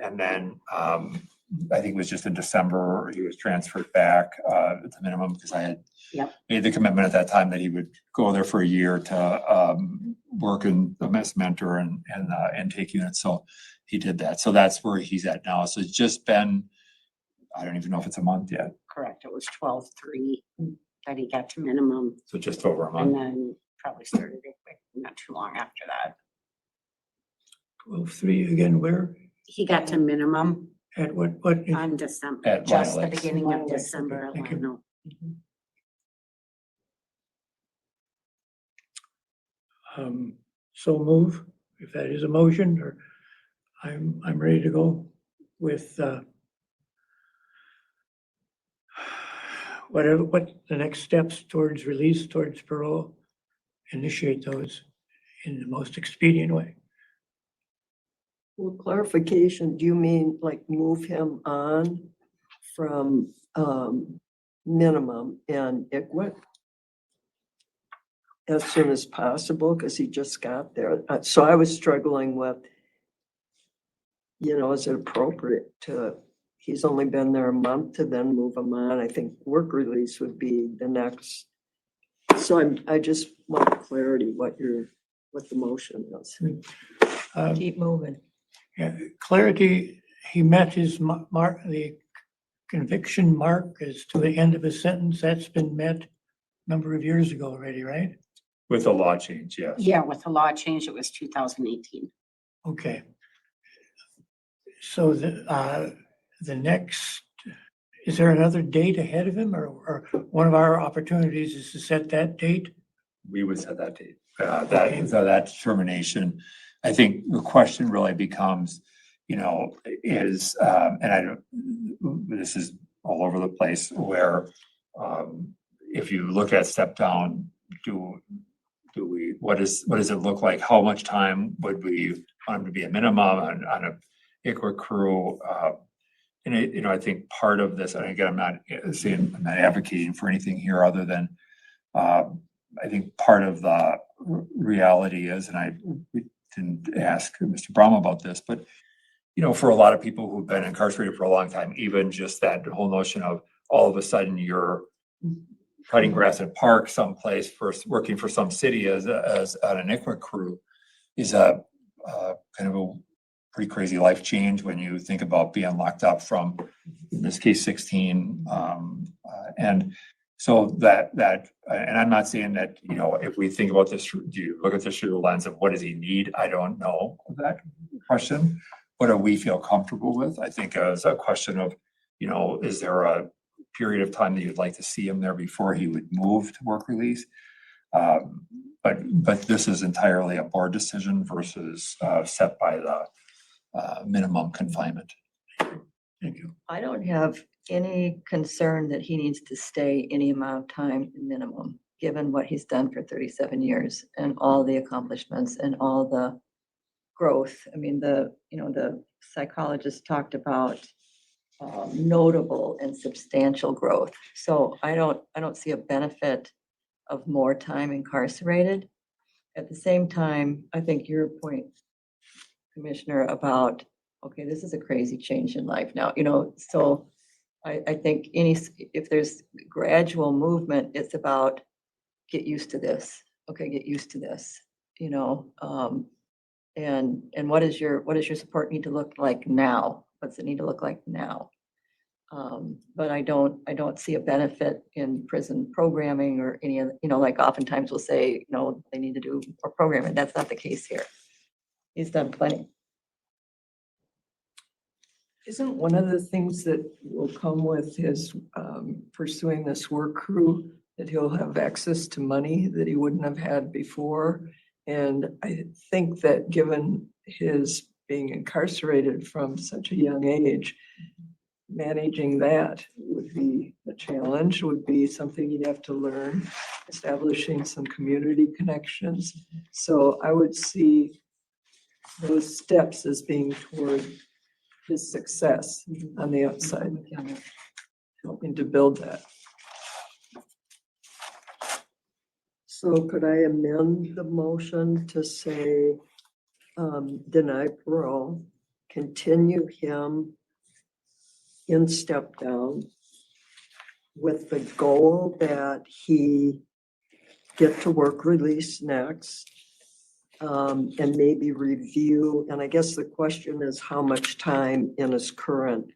and then I think it was just in December he was transferred back at the minimum because I had made the commitment at that time that he would go there for a year to work in the mentor and intake unit. So he did that. So that's where he's at now. So it's just been, I don't even know if it's a month yet. Correct. It was 12/3 that he got to minimum. So just over a month. And then probably started it not too long after that. 12/3 again, where? He got to minimum At what? on December, At just Lino the Lakes. beginning Lino of Lakes, December. okay, thank you. Lino. So move, if that is a motion, or I'm ready to go with what the next steps towards release, towards parole, initiate those in the most expedient way. Well, clarification, do you mean like move him on from minimum and ICWIC as soon as possible, because he just got there? So I was struggling with, is it appropriate to, he's only been there a month, to then move him on? I think work release would be the next. So I just want clarity what the motion is. Keep moving. Yeah, clarity, he met his mark, the conviction mark is to the end of his sentence. That's been met a number of years ago already, right? With the law change, yes. Yeah, with the law change, it was 2018. Okay. So the next, is there another date ahead of him, or one of our opportunities is to set that date? We would set that date, that determination. I think the question really becomes, is, and I don't, this is all over the place, where if you look at step down, what does it look like? How much time would we want him to be a minimum on a ICWIC crew? And I think part of this, and again, I'm not advocating for anything here other than I think part of the reality is, and we didn't ask Mr. Braum about this, but for a lot of people who've been incarcerated for a long time, even just that whole notion of all of a sudden you're cutting grass at park someplace for working for some city as on an ICWIC crew is a kind of a pretty crazy life change when you think about being locked up from, in this case, 16. And so that, and I'm not saying that, if we think about this, do you look at this through the lens of what does he need? I don't know that question. What do we feel comfortable with? I think it's a question of, is there a period of time that you'd like to see him there before he would move to work release? But this is entirely a board decision versus set by the minimum confinement. Thank you. I don't have any concern that he needs to stay any amount of time minimum, given what he's done for 37 years and all the accomplishments and all the growth. I mean, the psychologist talked about notable and substantial growth. So I don't see a benefit of more time incarcerated. At the same time, I think your point, Commissioner, about, okay, this is a crazy change in life now, so I think if there's gradual movement, it's about get used to this. Okay, get used to this, and what does your support need to look like now? What's it need to look like now? But I don't see a benefit in prison programming or any of, like oftentimes we'll say, they need to do more programming. That's not the case here. He's done plenty. Isn't one of the things that will come with his pursuing this work crew that he'll have access to money that he wouldn't have had before? And I think that given his being incarcerated from such a young age, managing that would be a challenge, would be something you'd have to learn, establishing some community connections. So I would see those steps as being toward his success on the outside, helping to build that. So could I amend the motion to say, deny parole, continue him in step down with the goal that he get to work release next, and maybe review, and I guess the question is how much time in his current,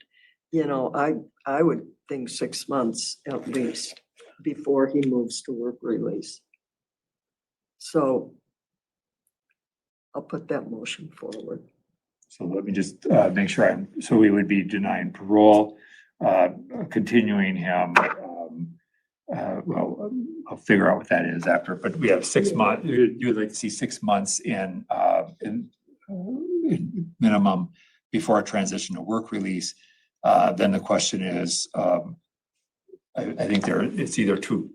I would think 6 months at least before he moves to work release. So I'll put that motion forward. So let me just make sure so we would be denying parole, continuing him. Well, I'll figure out what that is after, but we have 6 months. You would like to see 6 months in minimum before a transition to work release. Then the question is, I think it's either two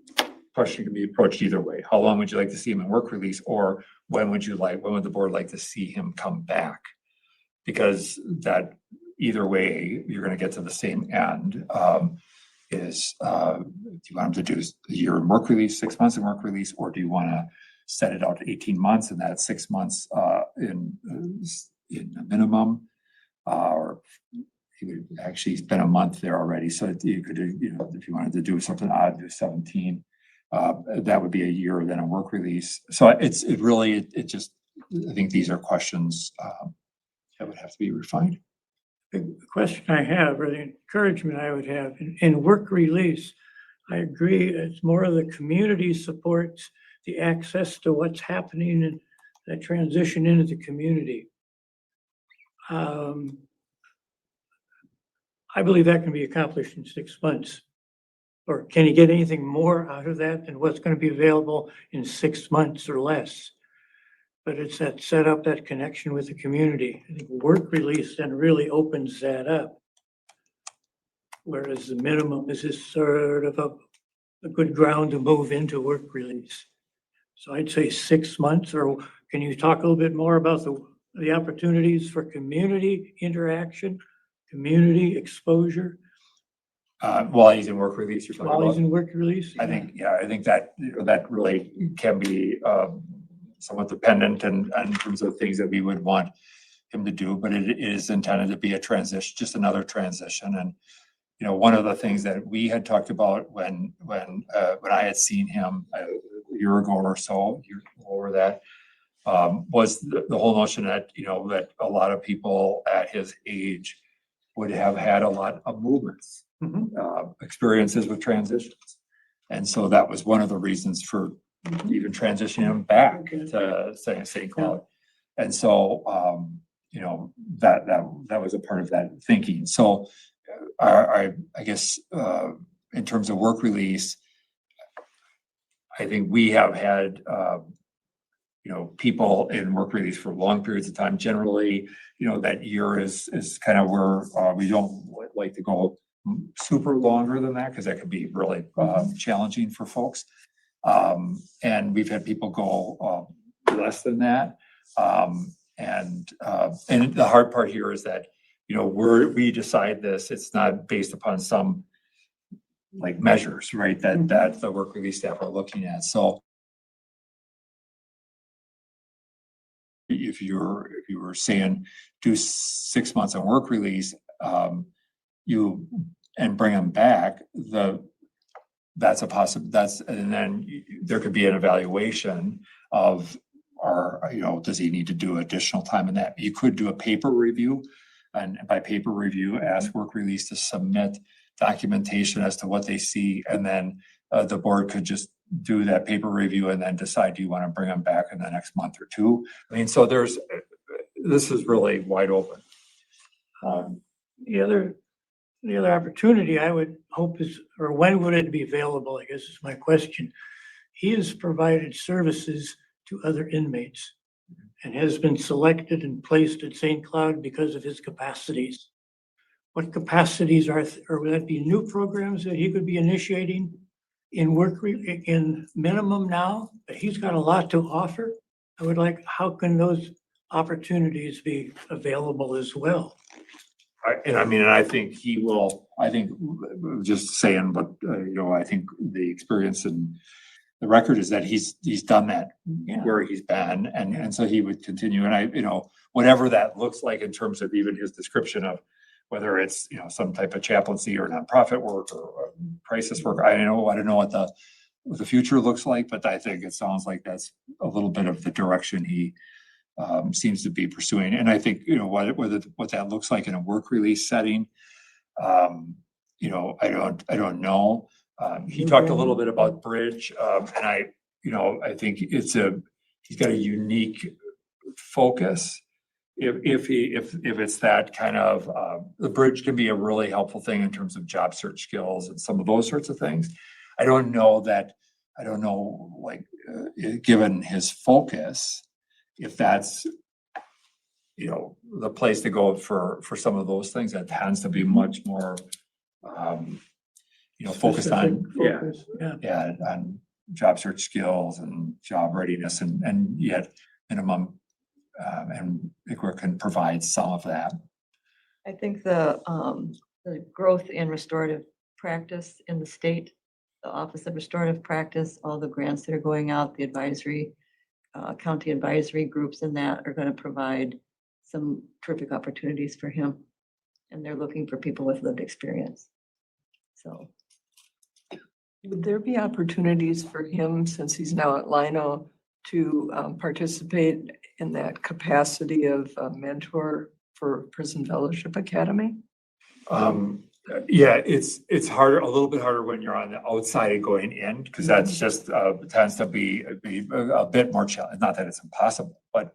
questions can be approached either way. How long would you like to see him in work release, or when would the board like to see him come back? Because that either way, you're going to get to the same end. Do you want him to do a year in work release, 6 months in work release, or do you want to set it out to 18 months and that's 6 months in a minimum? Or he would actually spend a month there already. So you could, if you wanted to do something odd, do 17. That would be a year then a work release. So I think these are questions that would have to be refined. The question I have, or the encouragement I would have in work release, I agree, it's more of the community supports the access to what's happening and that transition into the community. I believe that can be accomplished in 6 months. Or can you get anything more out of that than what's going to be available in 6 months or less? But it's that set up that connection with the community. I think work release then really opens that up. Whereas the minimum is just sort of a good ground to move into work release. So I'd say 6 months, or can you talk a little bit more about the opportunities for community interaction, community exposure? While he's in work release, you're talking While he's about? in work release? I think that really can be somewhat dependent and in terms of things that we would want him to do, but it is intended to be a transition, just another transition. And one of the things that we had talked about when I had seen him a year ago or so, over that, was the whole notion that that a lot of people at his age would have had a lot of movements, experiences with transitions, and so that was one of the reasons for even transitioning him back to St. Cloud. And so that was a part of that thinking. So I guess in terms of work release, I think we have had people in work release for long periods of time. Generally, that year is kind of where we don't like to go super longer than that, because that could be really challenging for folks. And we've had people go less than that. And the hard part here is that, we decide this, it's not based upon some measures, right? That the work release staff are looking at. So if you were saying do 6 months on work release, and bring them back, that's a possible, and then there could be an evaluation of, does he need to do additional time in that? You could do a paper review, and by paper review, ask work release to submit documentation as to what they see, and then the board could just do that paper review and then decide, do you want to bring them back in the next month or two? I mean, so this is really wide open. The other opportunity I would hope is, or when would it be available, I guess is my question. He has provided services to other inmates and has been selected and placed at St. Cloud because of his capacities. What capacities or would that be new programs that he could be initiating in minimum now? He's got a lot to offer. I would like, how can those opportunities be available as well? I think he will, just saying, but, I think the experience and the record is that he's done that where he's been, and so he would continue, and whatever that looks like in terms of even his description of whether it's, some type of chaplaincy or nonprofit work or crisis work, I don't know what the future looks like, but I think it sounds like that's a little bit of the direction he seems to be pursuing. And I think, what that looks like in a work release setting, I don't know. He talked a little bit about Bridge, and I think he's got a unique focus. If it's that kind of, the Bridge can be a really helpful thing in terms of job search skills and some of those sorts of things. I don't know, given his focus, if that's, the place to go for some of those things. That tends to be much more, focused on, on job search skills and job readiness and yet minimum, and ICWA can provide some of that. I think the growth in restorative practice in the state, the Office of Restorative Practice, all the grants that are going out, the advisory, county advisory groups and that are going to provide some terrific opportunities for him. And they're looking for people with lived experience. So. Would there be opportunities for him, since he's now at Lino, to participate in that capacity of mentor for Prison Fellowship Academy? It's harder, a little bit harder when you're on the outside and going in, because that's just tends to be a bit more challenging. Not that it's impossible, but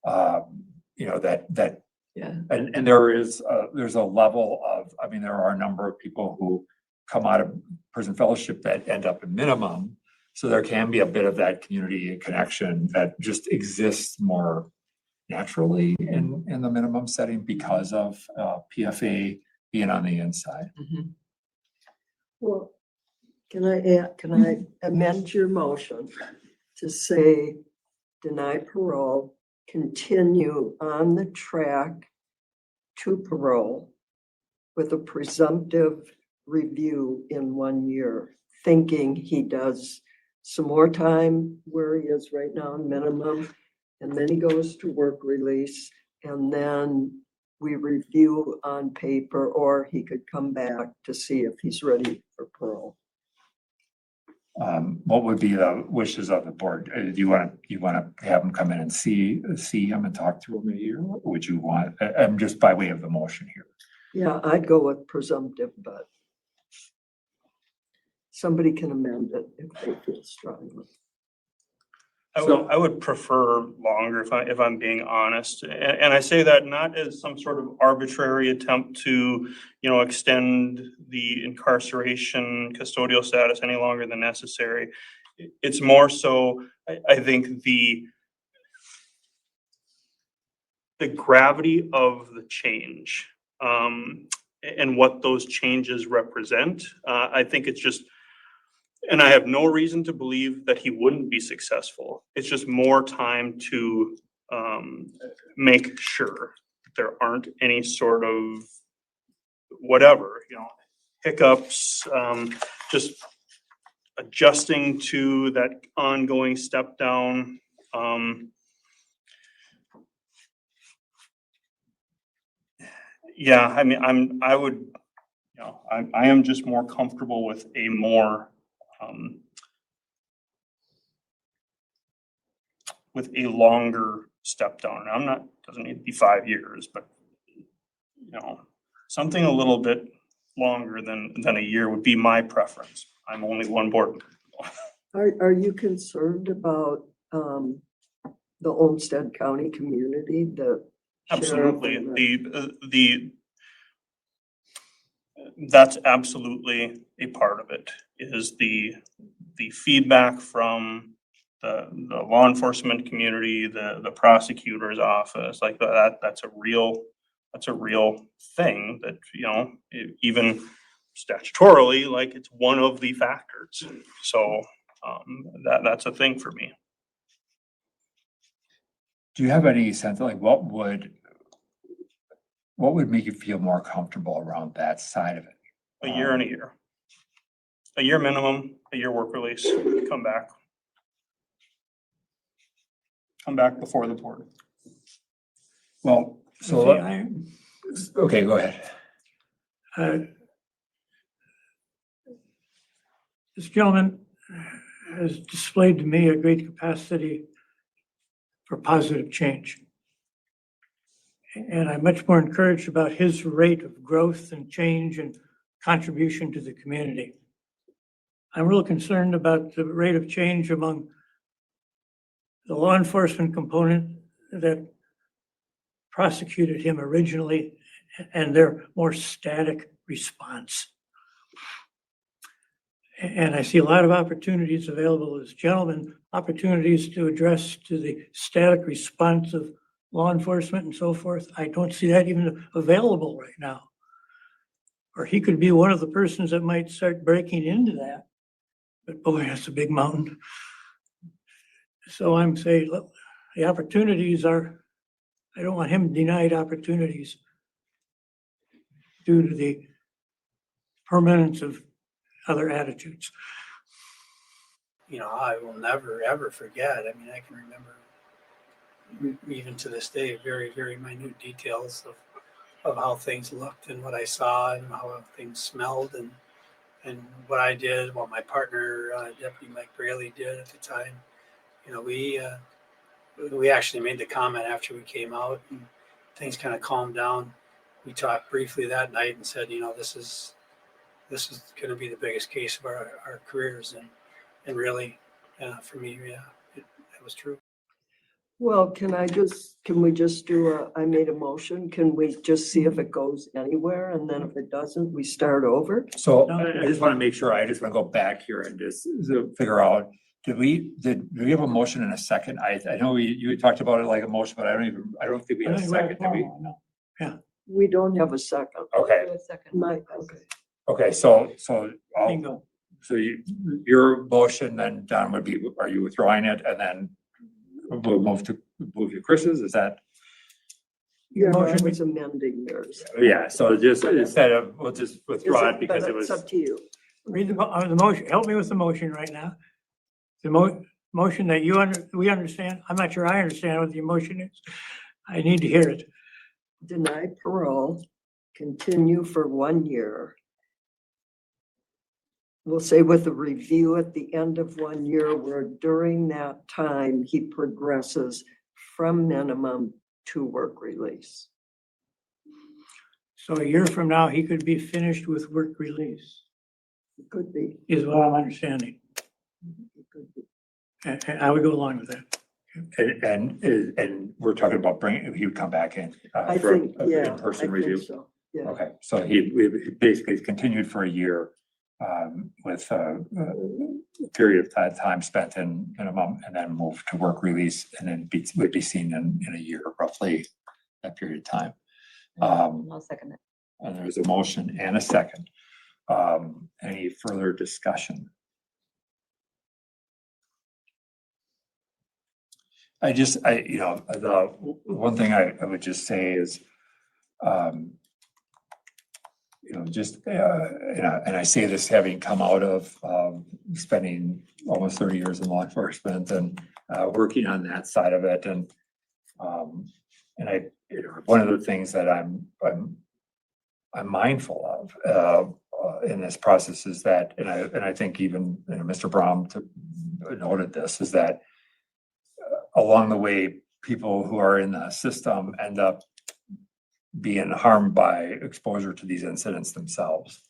that and there's a level of, there are a number of people who come out of prison fellowship that end up in minimum. So there can be a bit of that community connection that just exists more naturally in the minimum setting because of PFA being on the inside. Well, can I amend your motion to say deny parole, continue on the track to parole with a presumptive review in 1 year, thinking he does some more time where he is right now in minimum, and then he goes to work release, and then we review on paper, or he could come back to see if he's ready for parole. What would be the wishes of the board? Do you want to have him come in and see him and talk to him a year? Or would you want, I'm just by way of the motion here. Yeah, I'd go with presumptive, but somebody can amend it if they feel strongly. I would prefer longer if I'm being honest. And I say that not as some sort of arbitrary attempt to, extend the incarceration custodial status any longer than necessary. It's more so, I think the gravity of the change, and what those changes represent. I think it's just, and I have no reason to believe that he wouldn't be successful. It's just more time to make sure there aren't any sort of whatever, hiccups, just adjusting to that ongoing step down. I am just more comfortable with a more with a longer step down. Doesn't need to be 5 years, but something a little bit longer than a year would be my preference. I'm only one board member. Are you concerned about the Olmsted County community? Absolutely. The that's absolutely a part of it, is the feedback from the law enforcement community, the prosecutor's office, like that's a real thing that, even statutorily, like it's one of the factors. So that's a thing for me. Do you have any sense of like what would make you feel more comfortable around that side of it? A year and a year. A year minimum, a year work release, come back. Come back before the board. Well, so, okay, go ahead. This gentleman has displayed to me a great capacity for positive change. And I'm much more encouraged about his rate of growth and change and contribution to the community. I'm real concerned about the rate of change among the law enforcement component that prosecuted him originally and their more static response. And I see a lot of opportunities available to this gentleman, opportunities to address to the static response of law enforcement and so forth. I don't see that even available right now. Or he could be one of the persons that might start breaking into that. But boy, that's a big mountain. So I'm saying, look, the opportunities are, I don't want him denied opportunities due to the permanence of other attitudes. I will never, ever forget. I mean, I can remember even to this day, very, very minute details of how things looked and what I saw and how things smelled and what I did, what my partner, Deputy Mike Braley, did at the time. We actually made the comment after we came out and things kind of calmed down. We talked briefly that night and said, this is going to be the biggest case of our careers. And really, for me, it was true. Well, can we just do I made a motion, can we just see if it goes anywhere, and then if it doesn't, we start over? So I just want to make sure, I just want to go back here and just figure out, did we have a motion in a second? I know you talked about it like a motion, but I don't think we had a second, did we? Yeah. We don't have a second. Okay. Okay, so your motion then, Don, would be, are you withdrawing it? And then we'll move to Chris's, is that? Your motion was amending yours. Yeah, so just instead of, we'll just withdraw it because it was. It's up to you. Read the motion, help me with the motion right now. The motion that we understand, I'm not sure I understand what the motion is. I need to hear it. Deny parole, continue for 1 year. We'll say with a review at the end of 1 year, where during that time, he progresses from minimum to work release. So a year from now, he could be finished with work release. It could be. Is what I'm understanding. It could be. And I would go along with that. And we're talking about bringing, he would come back in. I for think, an yeah. in-person I review. think so. Yeah. Okay, so we basically continued for a year with a period of time spent in minimum, and then moved to work release, and then would be seen in a year, roughly that period of time. I'll second it. And there's a motion and a second. Any further discussion? The one thing I would just say is, and I say this having come out of spending almost 30 years in law enforcement and working on that side of it, and one of the things that I'm mindful of in this process is that, and I think even Mr. Brom noted this, is that along the way, people who are in the system end up being harmed by exposure to these incidents themselves.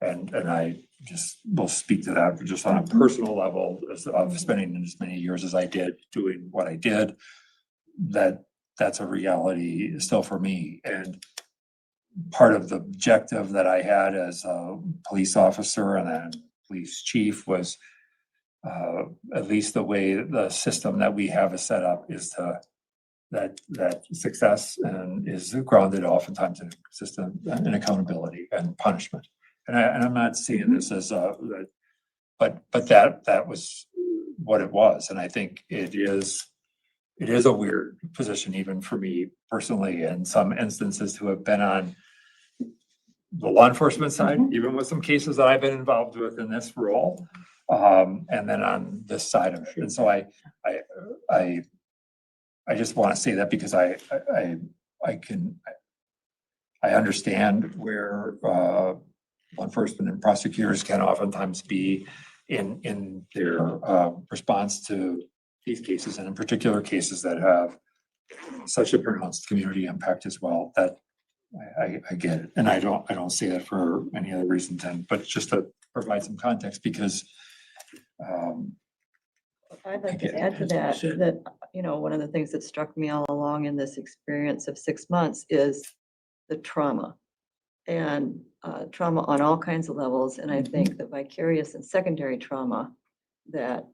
And I just will speak to that just on a personal level of spending as many years as I did doing what I did, that's a reality still for me. And part of the objective that I had as a police officer and then police chief was at least the way the system that we have is set up is that success and is grounded oftentimes in system and accountability and punishment. And I'm not seeing this as but that was what it was. And I think it is a weird position even for me personally in some instances to have been on the law enforcement side, even with some cases that I've been involved with in this role. And then on this side of it. And so I just want to say that because I understand where law enforcement and prosecutors can oftentimes be in their response to these cases, and in particular cases that have such a pronounced community impact as well. That I get it, and I don't say that for any other reason but just to provide some context because. I'd like to add to that, one of the things that struck me all along in this experience of 6 months is the trauma and trauma on all kinds of levels. And I think the vicarious and secondary trauma that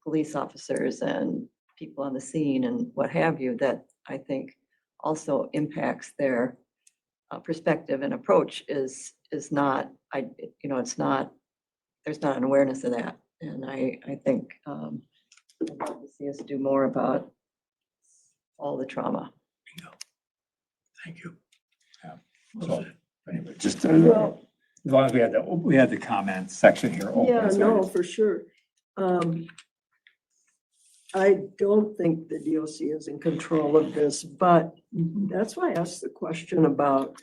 police officers and people on the scene and what have you, that I think also impacts their perspective and approach is not, it's not, there's not an awareness of that. And I think I'd like to see us do more about all the trauma. Thank you. Yeah. So anyway, just as long as we had the comments section here open. Yeah, no, for sure. I don't think the DOC is in control of this, but that's why I asked the question about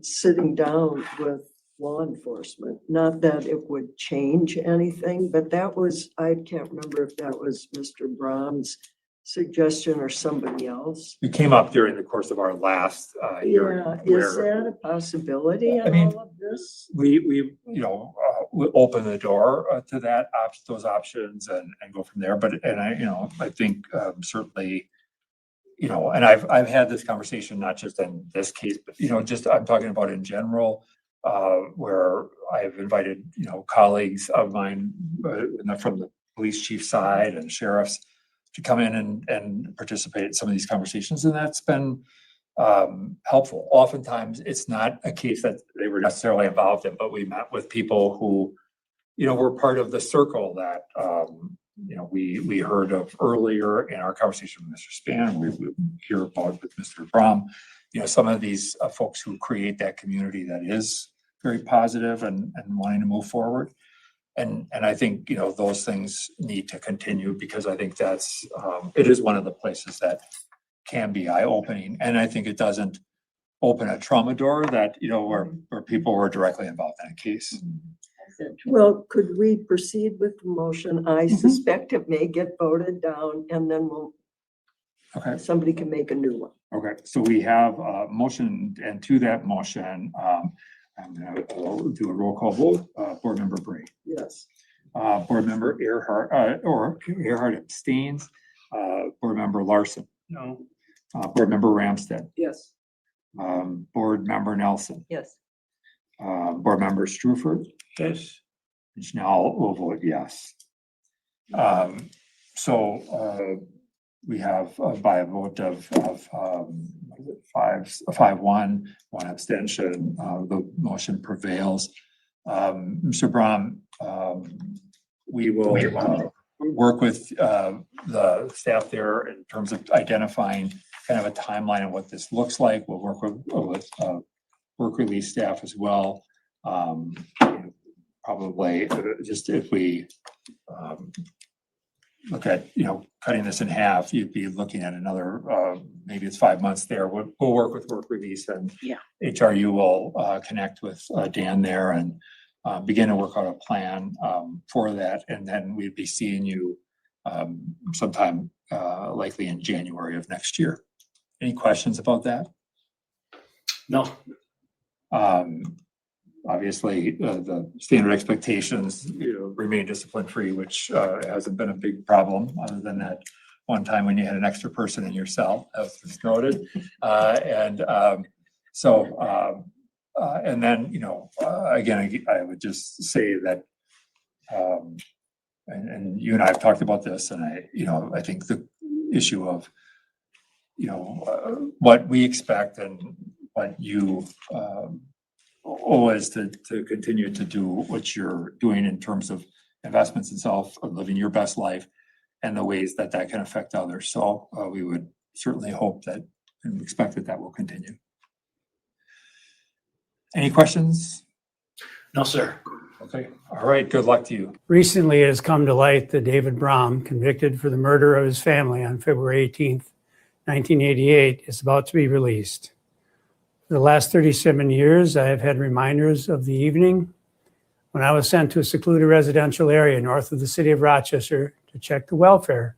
sitting down with law enforcement. Not that it would change anything, but that was, I can't remember if that was Mr. Brom's suggestion or somebody else. It came up during the course of our last hearing. Yeah, is that a possibility in all of this? We open the door to that those options and go from there. But I think certainly, and I've had this conversation not just in this case, but just I'm talking about in general, where I've invited colleagues of mine from the police chief side and sheriffs to come in and participate in some of these conversations, and that's been helpful. Oftentimes, it's not a case that they were necessarily involved in, but we met with people who, were part of the circle that we heard of earlier in our conversation with Mr. Span. We hear about with Mr. Brom. Some of these folks who create that community that is very positive and wanting to move forward. And I think, those things need to continue because I think that's, it is one of the places that can be eye-opening. And I think it doesn't open a trauma door that, where people were directly involved in a case. Well, could we proceed with the motion? I suspect it may get voted down and then somebody can make a new one. Okay, so we have a motion, and to that motion, I'm going to do a roll call vote. Board Member Bray. Yes. Board Member Earhart abstains. Board Member Larson. No. Board Member Ramstead. Yes. Board Member Nelson. Yes. Board Member Struford. Yes. And Schnell will vote yes. So we have by a vote of 5-1, one abstention. The motion prevails. Mr. Brom, we will work with the staff there in terms of identifying kind of a timeline of what this looks like. We'll work with work release staff as well. Probably just if we look at, cutting this in half, you'd be looking at another, maybe it's 5 months there. We'll work with work release, and HRU will connect with Dan there and begin to work out a plan for that. And then we'd be seeing you sometime likely in January of next year. Any questions about that? No. Obviously, the standard expectations, remain discipline-free, which hasn't been a big problem, other than that one time when you had an extra person in your cell, as was noted. So, and then, again, I would just say that, and you and I have talked about this, and I think the issue of, what we expect and what you owe us to continue to do what you're doing in terms of investments in self, of living your best life, and the ways that can affect others. So we would certainly hope that and expect that will continue. Any questions? No, sir. Okay. All right. Good luck to you. Recently, it has come to light that David Brom, convicted for the murder of his family on February 18th, 1988, is about to be released. For the last 37 years, I have had reminders of the evening when I was sent to a secluded residential area north of the city of Rochester to check the welfare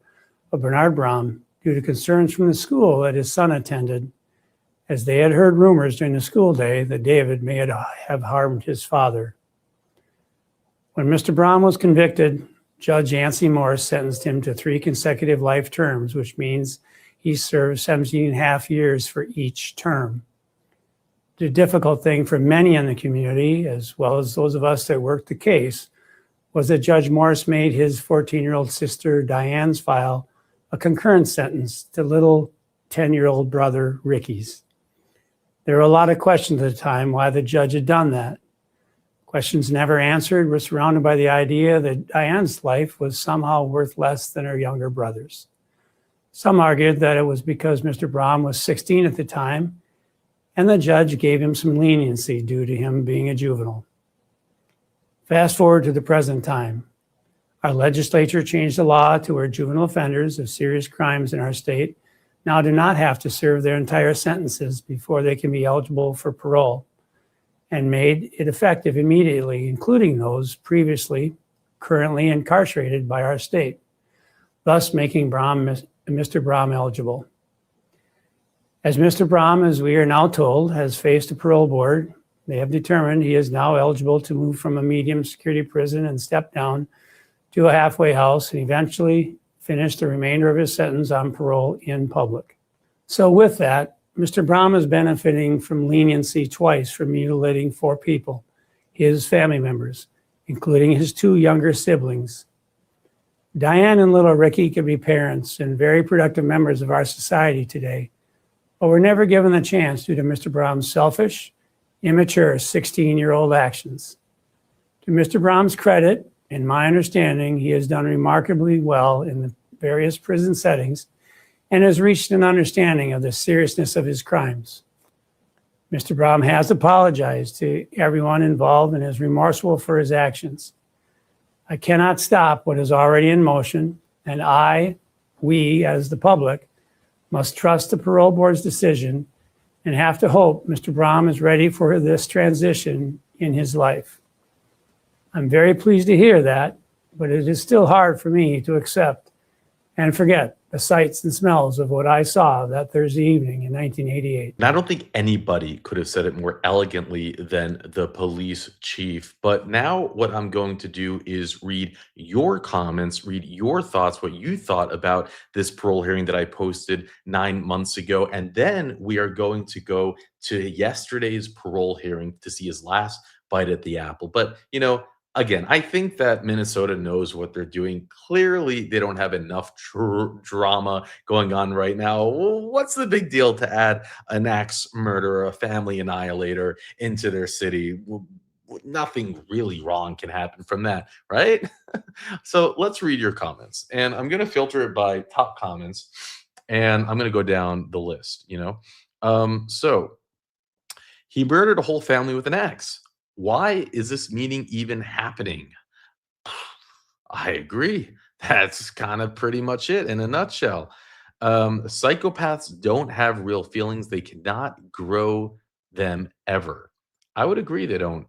of Bernard Brom due to concerns from the school that his son attended, as they had heard rumors during the school day that David may have harmed his father. When Mr. Brom was convicted, Judge Yancey Morse sentenced him to 3 consecutive life terms, which means he served 17 and a half years for each term. The difficult thing for many in the community, as well as those of us that worked the case, was that Judge Morse made his 14-year-old sister Diane's file a concurrent sentence to little 10-year-old brother Ricky's. There were a lot of questions at the time why the judge had done that. Questions never answered were surrounded by the idea that Diane's life was somehow worth less than her younger brother's. Some argued that it was because Mr. Brom was 16 at the time, and the judge gave him some leniency due to him being a juvenile. Fast forward to the present time. Our legislature changed the law to where juvenile offenders of serious crimes in our state now do not have to serve their entire sentences before they can be eligible for parole, and made it effective immediately, including those previously currently incarcerated by our state, thus making Mr. Brom eligible. As Mr. Brom, as we are now told, has faced a parole board, they have determined he is now eligible to move from a medium security prison and step down to a halfway house and eventually finish the remainder of his sentence on parole in public. So with that, Mr. Brom is benefiting from leniency twice for mutilating 4 people, his family members, including his 2 younger siblings. Diane and little Ricky could be parents and very productive members of our society today, but were never given the chance due to Mr. Brom's selfish, immature 16-year-old actions. To Mr. Brom's credit, in my understanding, he has done remarkably well in the various prison settings and has reached an understanding of the seriousness of his crimes. Mr. Brom has apologized to everyone involved and is remorseful for his actions. I cannot stop what is already in motion, and we as the public, must trust the parole board's decision and have to hope Mr. Brom is ready for this transition in his life. I'm very pleased to hear that, but it is still hard for me to accept and forget the sights and smells of what I saw that Thursday evening in 1988. And I don't think anybody could have said it more elegantly than the police chief. But now what I'm going to do is read your comments, read your thoughts, what you thought about this parole hearing that I posted 9 months ago. And then we are going to go to yesterday's parole hearing to see his last bite at the apple. But, again, I think that Minnesota knows what they're doing. Clearly, they don't have enough drama going on right now. What's the big deal to add an axe murderer, a family annihilator into their city? Nothing really wrong can happen from that, right? So let's read your comments. And I'm going to filter it by top comments. And I'm going to go down the list, So he murdered a whole family with an axe. Why is this meeting even happening? I agree. That's kind of pretty much it in a nutshell. Psychopaths don't have real feelings. They cannot grow them ever. I would agree they don't.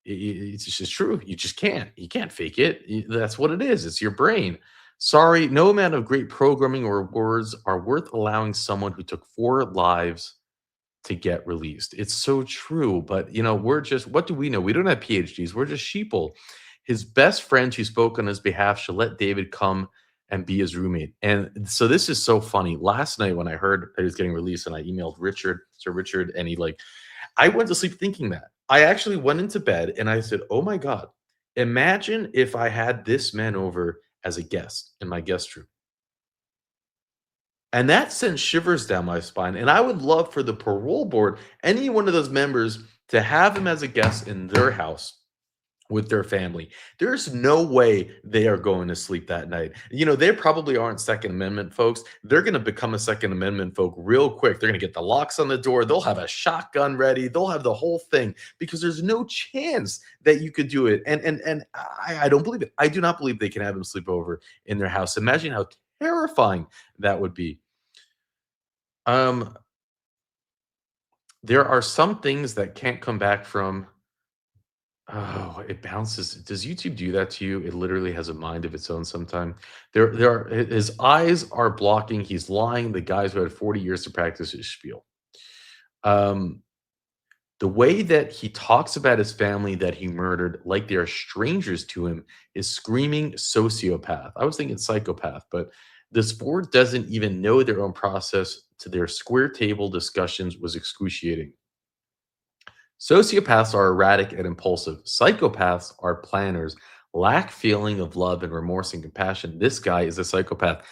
It's just true. You just can't. You can't fake it. That's what it is. It's your brain. Sorry, no amount of great programming or words are worth allowing someone who took 4 lives to get released. It's so true, but we're just, what do we know? We don't have PhDs. We're just sheeple. His best friend who spoke on his behalf should let David come and be his roommate. And so this is so funny. Last night when I heard that he was getting released and I emailed Richard Sir Richard, and I went to sleep thinking that. I actually went into bed and I said, "Oh my God, imagine if I had this man over as a guest in my guest room." And that sent shivers down my spine. And I would love for the parole board, any one of those members, to have him as a guest in their house with their family. There's no way they are going to sleep that night. They probably aren't Second Amendment folks. They're going to become a Second Amendment folk real quick. They're going to get the locks on the door. They'll have a shotgun ready. They'll have the whole thing because there's no chance that you could do it. And I don't believe it. I do not believe they can have him sleep over in their house. Imagine how terrifying that would be. There are some things that can't come back from. Oh, it bounces. Does YouTube do that to you? It literally has a mind of its own sometime. His eyes are blocking. He's lying. The guys who had 40 years to practice his spiel. The way that he talks about his family that he murdered, like they are strangers to him, is screaming sociopath. I was thinking psychopath, but this board doesn't even know their own process to their square table discussions was excruciating. Sociopaths are erratic and impulsive. Psychopaths are planners, lack feeling of love and remorse and compassion. This guy is a psychopath.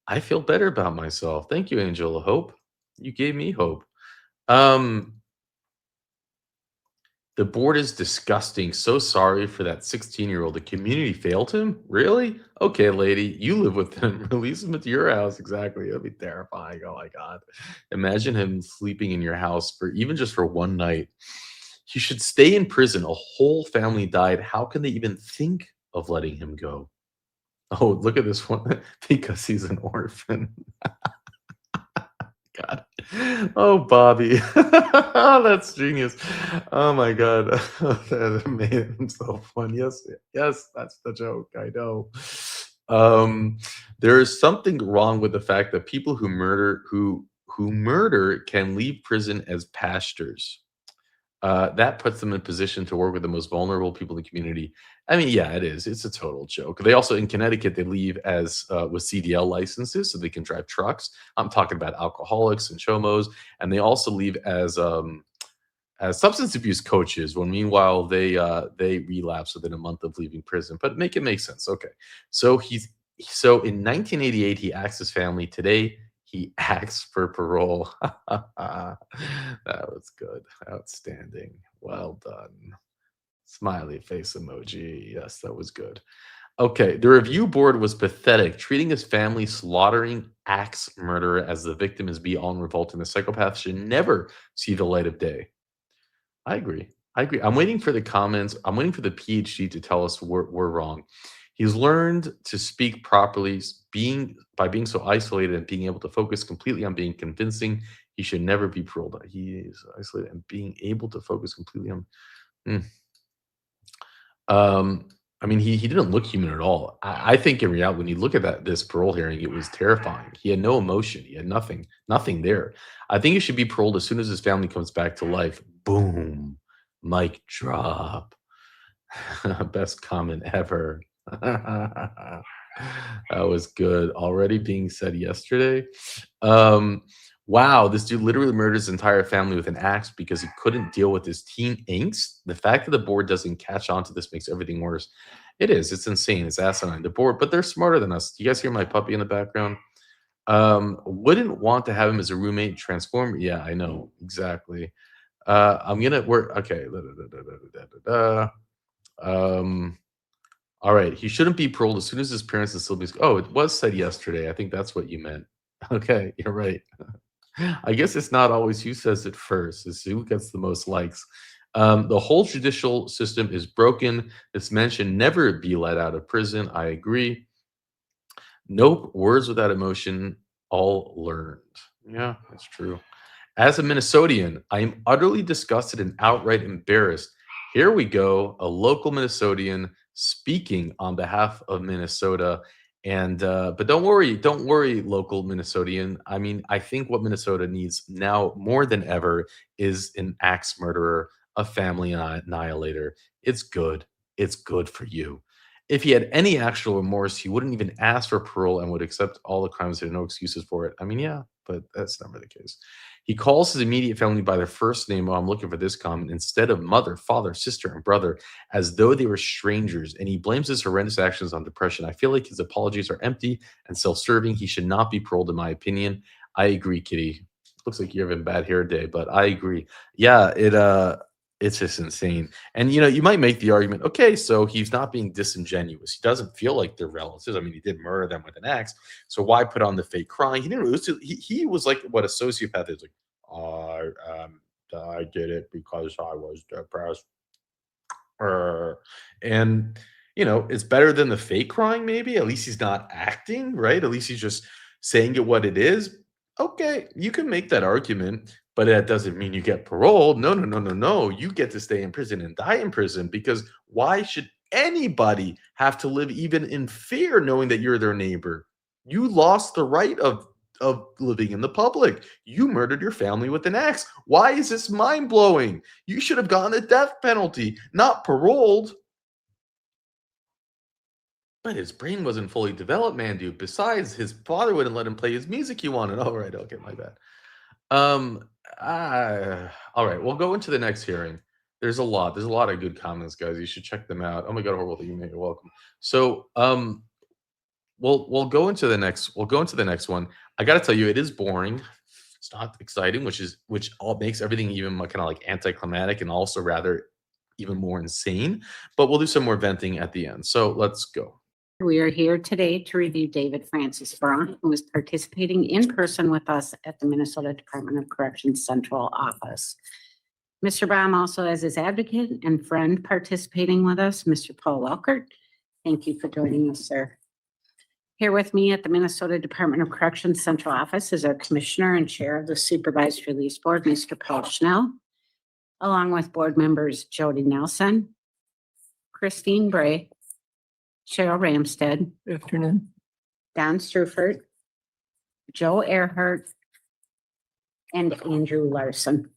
I feel better about myself. Thank you, Angel of Hope. You gave me hope. The board is disgusting. So sorry for that 16-year-old. The community failed him? Really? Okay, lady, you live with him. Release him into your house. Exactly. That'd be terrifying. Oh my God. Imagine him sleeping in your house for even just for one night. He should stay in prison. A whole family died. How can they even think of letting him go? Oh, look at this one. Because he's an orphan. God. Oh, Bobby. That's genius. Oh my God. That made him so fun. Yes, that's the joke. I know. There is something wrong with the fact that people who murder can leave prison as pastors. That puts them in position to work with the most vulnerable people in the community. I mean, yeah, it is. It's a total joke. They also, in Connecticut, they leave as with CDL licenses so they can drive trucks. I'm talking about alcoholics and chomos, and they also leave as substance abuse coaches. When meanwhile they relapse within a month of leaving prison. But make it make sense. Okay, so in 1988 he asked his family. Today he acts for parole. That was good. Outstanding. Well done. Smiley face emoji. Yes, that was good. Okay, the review board was pathetic, treating his family slaughtering axe murderer as the victim is beyond revolting. The psychopath should never see the light of day. I agree. I'm waiting for the comments. I'm waiting for the PhD to tell us we're wrong. He's learned to speak properly by being so isolated and being able to focus completely on being convincing. He should never be paroled. He is isolated and being able to focus completely on. I mean, he didn't look human at all. I think in reality, when you look at this parole hearing, it was terrifying. He had no emotion. He had nothing there. I think he should be paroled as soon as his family comes back to life. Boom, mic drop. Best comment ever. That was good. Already being said yesterday. Wow, this dude literally murdered his entire family with an axe because he couldn't deal with his teen angst. The fact that the board doesn't catch on to this makes everything worse. It is. It's insane. It's asinine. The board, but they're smarter than us. Do you guys hear my puppy in the background? Wouldn't want to have him as a roommate. Transform. Yeah, I know exactly. I'm gonna work. Okay. All right. He shouldn't be paroled as soon as his parents and siblings. Oh, it was said yesterday. I think that's what you meant. Okay, you're right. I guess it's not always who says it first. It's who gets the most likes. The whole judicial system is broken. This man should never be let out of prison. I agree. Nope. Words without emotion, all learned. Yeah, that's true. As a Minnesotan, I am utterly disgusted and outright embarrassed. Here we go, a local Minnesotan speaking on behalf of Minnesota. And but don't worry, local Minnesotan. I mean, I think what Minnesota needs now more than ever is an axe murderer, a family annihilator. It's good. It's good for you. If he had any actual remorse, he wouldn't even ask for parole and would accept all the crimes. There are no excuses for it. I mean, yeah, but that's never the case. He calls his immediate family by their first name. Oh, I'm looking for this comment. Instead of mother, father, sister, and brother, as though they were strangers. And he blames his horrendous actions on depression. I feel like his apologies are empty and self-serving. He should not be paroled, in my opinion. I agree, Kitty. Looks like you're having a bad hair day, but I agree. Yeah, it's just insane. And you might make the argument, okay, so he's not being disingenuous. He doesn't feel like they're relatives. I mean, he did murder them with an axe. So why put on the fake crying? He didn't really, he was like what a sociopath is, like, I did it because I was depressed. And it's better than the fake crying, maybe. At least he's not acting, right? At least he's just saying it what it is. Okay, you can make that argument, but that doesn't mean you get paroled. No, no, no, no, no. You get to stay in prison and die in prison, because why should anybody have to live even in fear knowing that you're their neighbor? You lost the right of living in the public. You murdered your family with an axe. Why is this mind-blowing? You should have gotten the death penalty, not paroled. But his brain wasn't fully developed, Mandoo. Besides, his father wouldn't let him play his music he wanted. All right, okay, my bad. All right, we'll go into the next hearing. There's a lot of good comments, guys. You should check them out. Oh my God, horrible that you made. You're welcome. So, we'll go into the next one. I got to tell you, it is boring. It's not exciting, which all makes everything even kind of like anticlimactic and also rather even more insane. But we'll do some more venting at the end. So let's go. We are here today to review David Francis Braun, who is participating in person with us at the Minnesota Department of Corrections Central Office. Mr. Braun also has his advocate and friend participating with us, Mr. Paul Welkert. Thank you for joining us, sir. Here with me at the Minnesota Department of Corrections Central Office is our Commissioner and Chair of the Supervised Release Board, Mr. Paul Schnell, along with board members Jody Nelson, Christine Bray, Cheryl Ramstead. Good afternoon. Don Strufert, Joe Earhart, and Andrew Larson.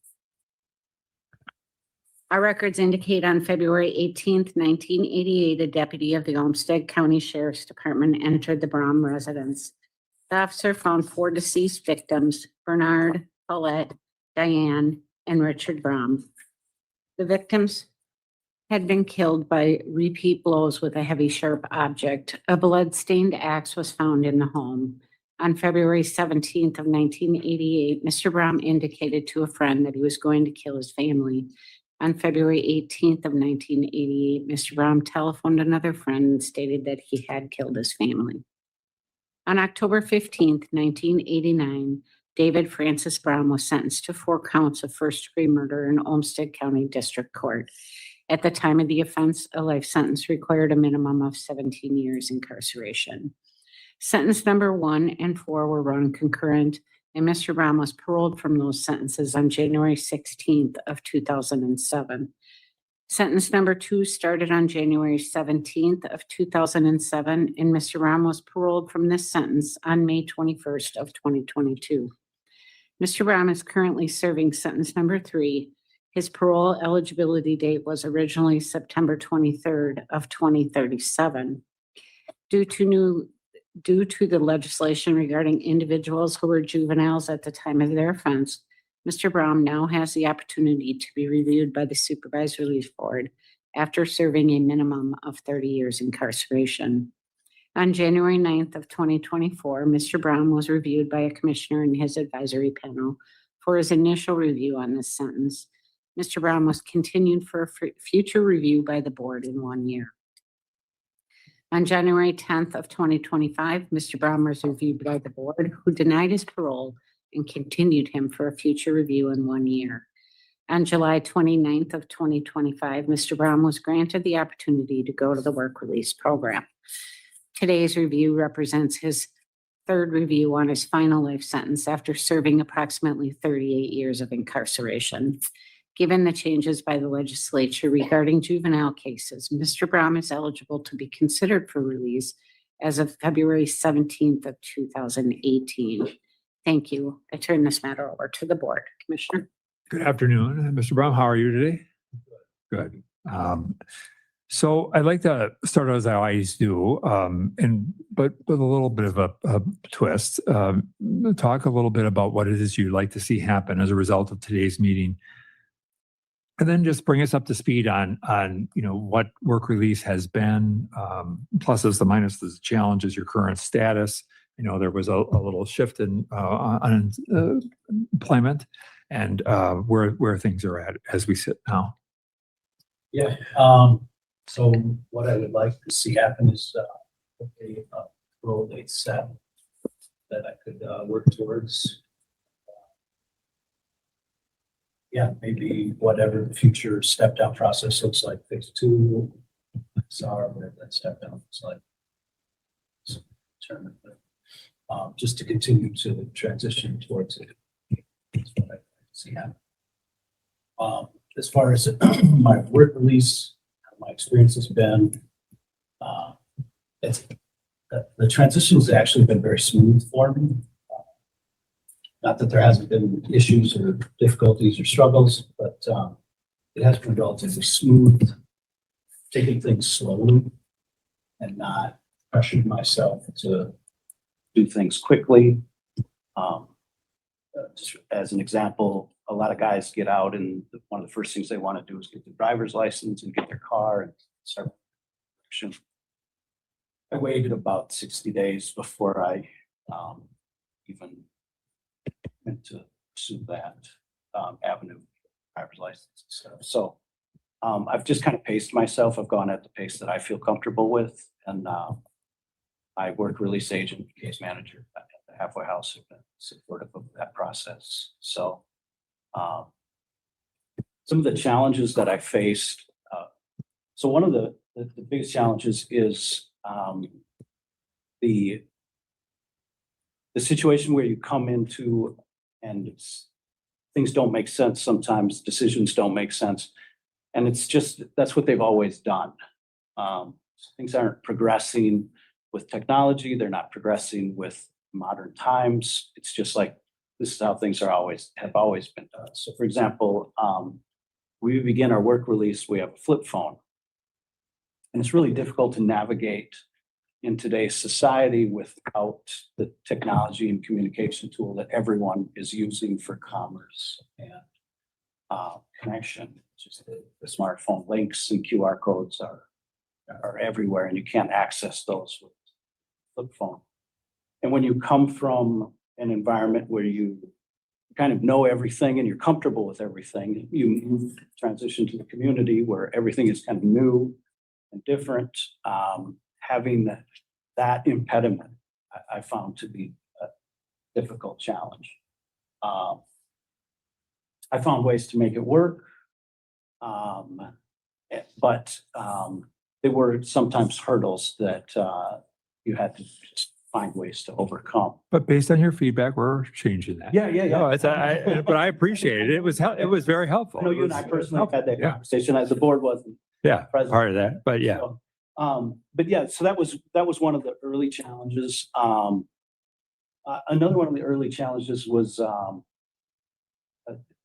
Our records indicate on February 18th, 1988, a deputy of the Olmsted County Sheriff's Department entered the Braun residence. The officer found 4 deceased victims, Bernard, Paulette, Diane, and Richard Braun. The victims had been killed by repeat blows with a heavy, sharp object. A blood-stained axe was found in the home. On February 17th of 1988, Mr. Braun indicated to a friend that he was going to kill his family. On February 18th of 1988, Mr. Braun telephoned another friend and stated that he had killed his family. On October 15th, 1989, David Francis Braun was sentenced to 4 counts of first-degree murder in Olmsted County District Court. At the time of the offense, a life sentence required a minimum of 17 years incarceration. Sentence number 1 and 4 were run concurrent, and Mr. Braun was paroled from those sentences on January 16th of 2007. Sentence number 2 started on January 17th of 2007, and Mr. Braun was paroled from this sentence on May 21st of 2022. Mr. Braun is currently serving sentence number 3. His parole eligibility date was originally September 23rd of 2037. Due to the legislation regarding individuals who were juveniles at the time of their offense, Mr. Braun now has the opportunity to be reviewed by the Supervised Release Board after serving a minimum of 30 years incarceration. On January 9th of 2024, Mr. Braun was reviewed by a commissioner and his advisory panel for his initial review on this sentence. Mr. Braun was continued for future review by the board in 1 year. On January 10th of 2025, Mr. Braun was reviewed by the board, who denied his parole and continued him for a future review in 1 year. On July 29th of 2025, Mr. Braun was granted the opportunity to go to the work release program. Today's review represents his 3rd review on his final life sentence after serving approximately 38 years of incarceration. Given the changes by the legislature regarding juvenile cases, Mr. Braun is eligible to be considered for release as of February 17th of 2018. Thank you. I turn this matter over to the board. Commissioner. Good afternoon, Mr. Braun. How are you today? Good. So I'd like to start as I always do, but with a little bit of a twist. Talk a little bit about what it is you'd like to see happen as a result of today's meeting, and then just bring us up to speed on what work release has been, pluses, the minuses, the challenges, your current status. There was a little shift in employment, and where things are at as we sit now. Yeah. So what I would like to see happen is a parole date set that I could work towards. Yeah, maybe whatever the future step down process looks like, phase 2, SR, whatever that step down looks like. Just to continue to transition towards it. That's what I see happen. As far as my work release, my experience has been, the transition has actually been very smooth for me. Not that there hasn't been issues or difficulties or struggles, but it has been relatively smooth, taking things slowly and not pressuring myself to do things quickly. Just as an example, a lot of guys get out and one of the first things they want to do is get their driver's license and get their car and start action. I waited about 60 days before I even went to pursue that avenue, driver's license and stuff. So I've just kind of paced myself. I've gone at the pace that I feel comfortable with, and my work release agent, case manager at the halfway house have been supportive of that process. So some of the challenges that I faced. So one of the biggest challenges is the situation where you come into and things don't make sense. Sometimes decisions don't make sense, and it's just that's what they've always done. Things aren't progressing with technology. They're not progressing with modern times. It's just like this is how things have always been done. So, for example, we begin our work release. We have a flip phone, and it's really difficult to navigate in today's society without the technology and communication tool that everyone is using for commerce and connection. Just the smartphone links and QR codes are everywhere, and you can't access those with flip phone. And when you come from an environment where you kind of know everything and you're comfortable with everything, you transition to the community where everything is kind of new and different. Having that impediment, I found to be a difficult challenge. I found ways to make it work, but there were sometimes hurdles that you had to just find ways to overcome. But based on your feedback, we're changing that. Yeah. No, but I appreciate it. It was very helpful. I know you and I personally had that conversation. The board wasn't. Yeah, present. part of that, but yeah. So that was one of the early challenges. Another one of the early challenges was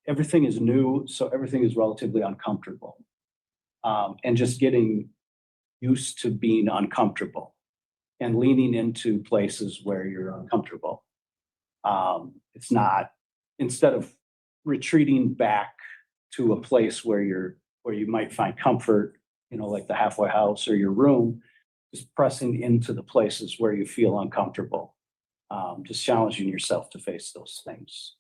everything is new, so everything is relatively uncomfortable, and just getting used to being uncomfortable and leaning into places where you're uncomfortable. It's not, instead of retreating back to a place where you might find comfort, like the halfway house or your room, just pressing into the places where you feel uncomfortable, just challenging yourself to face those things.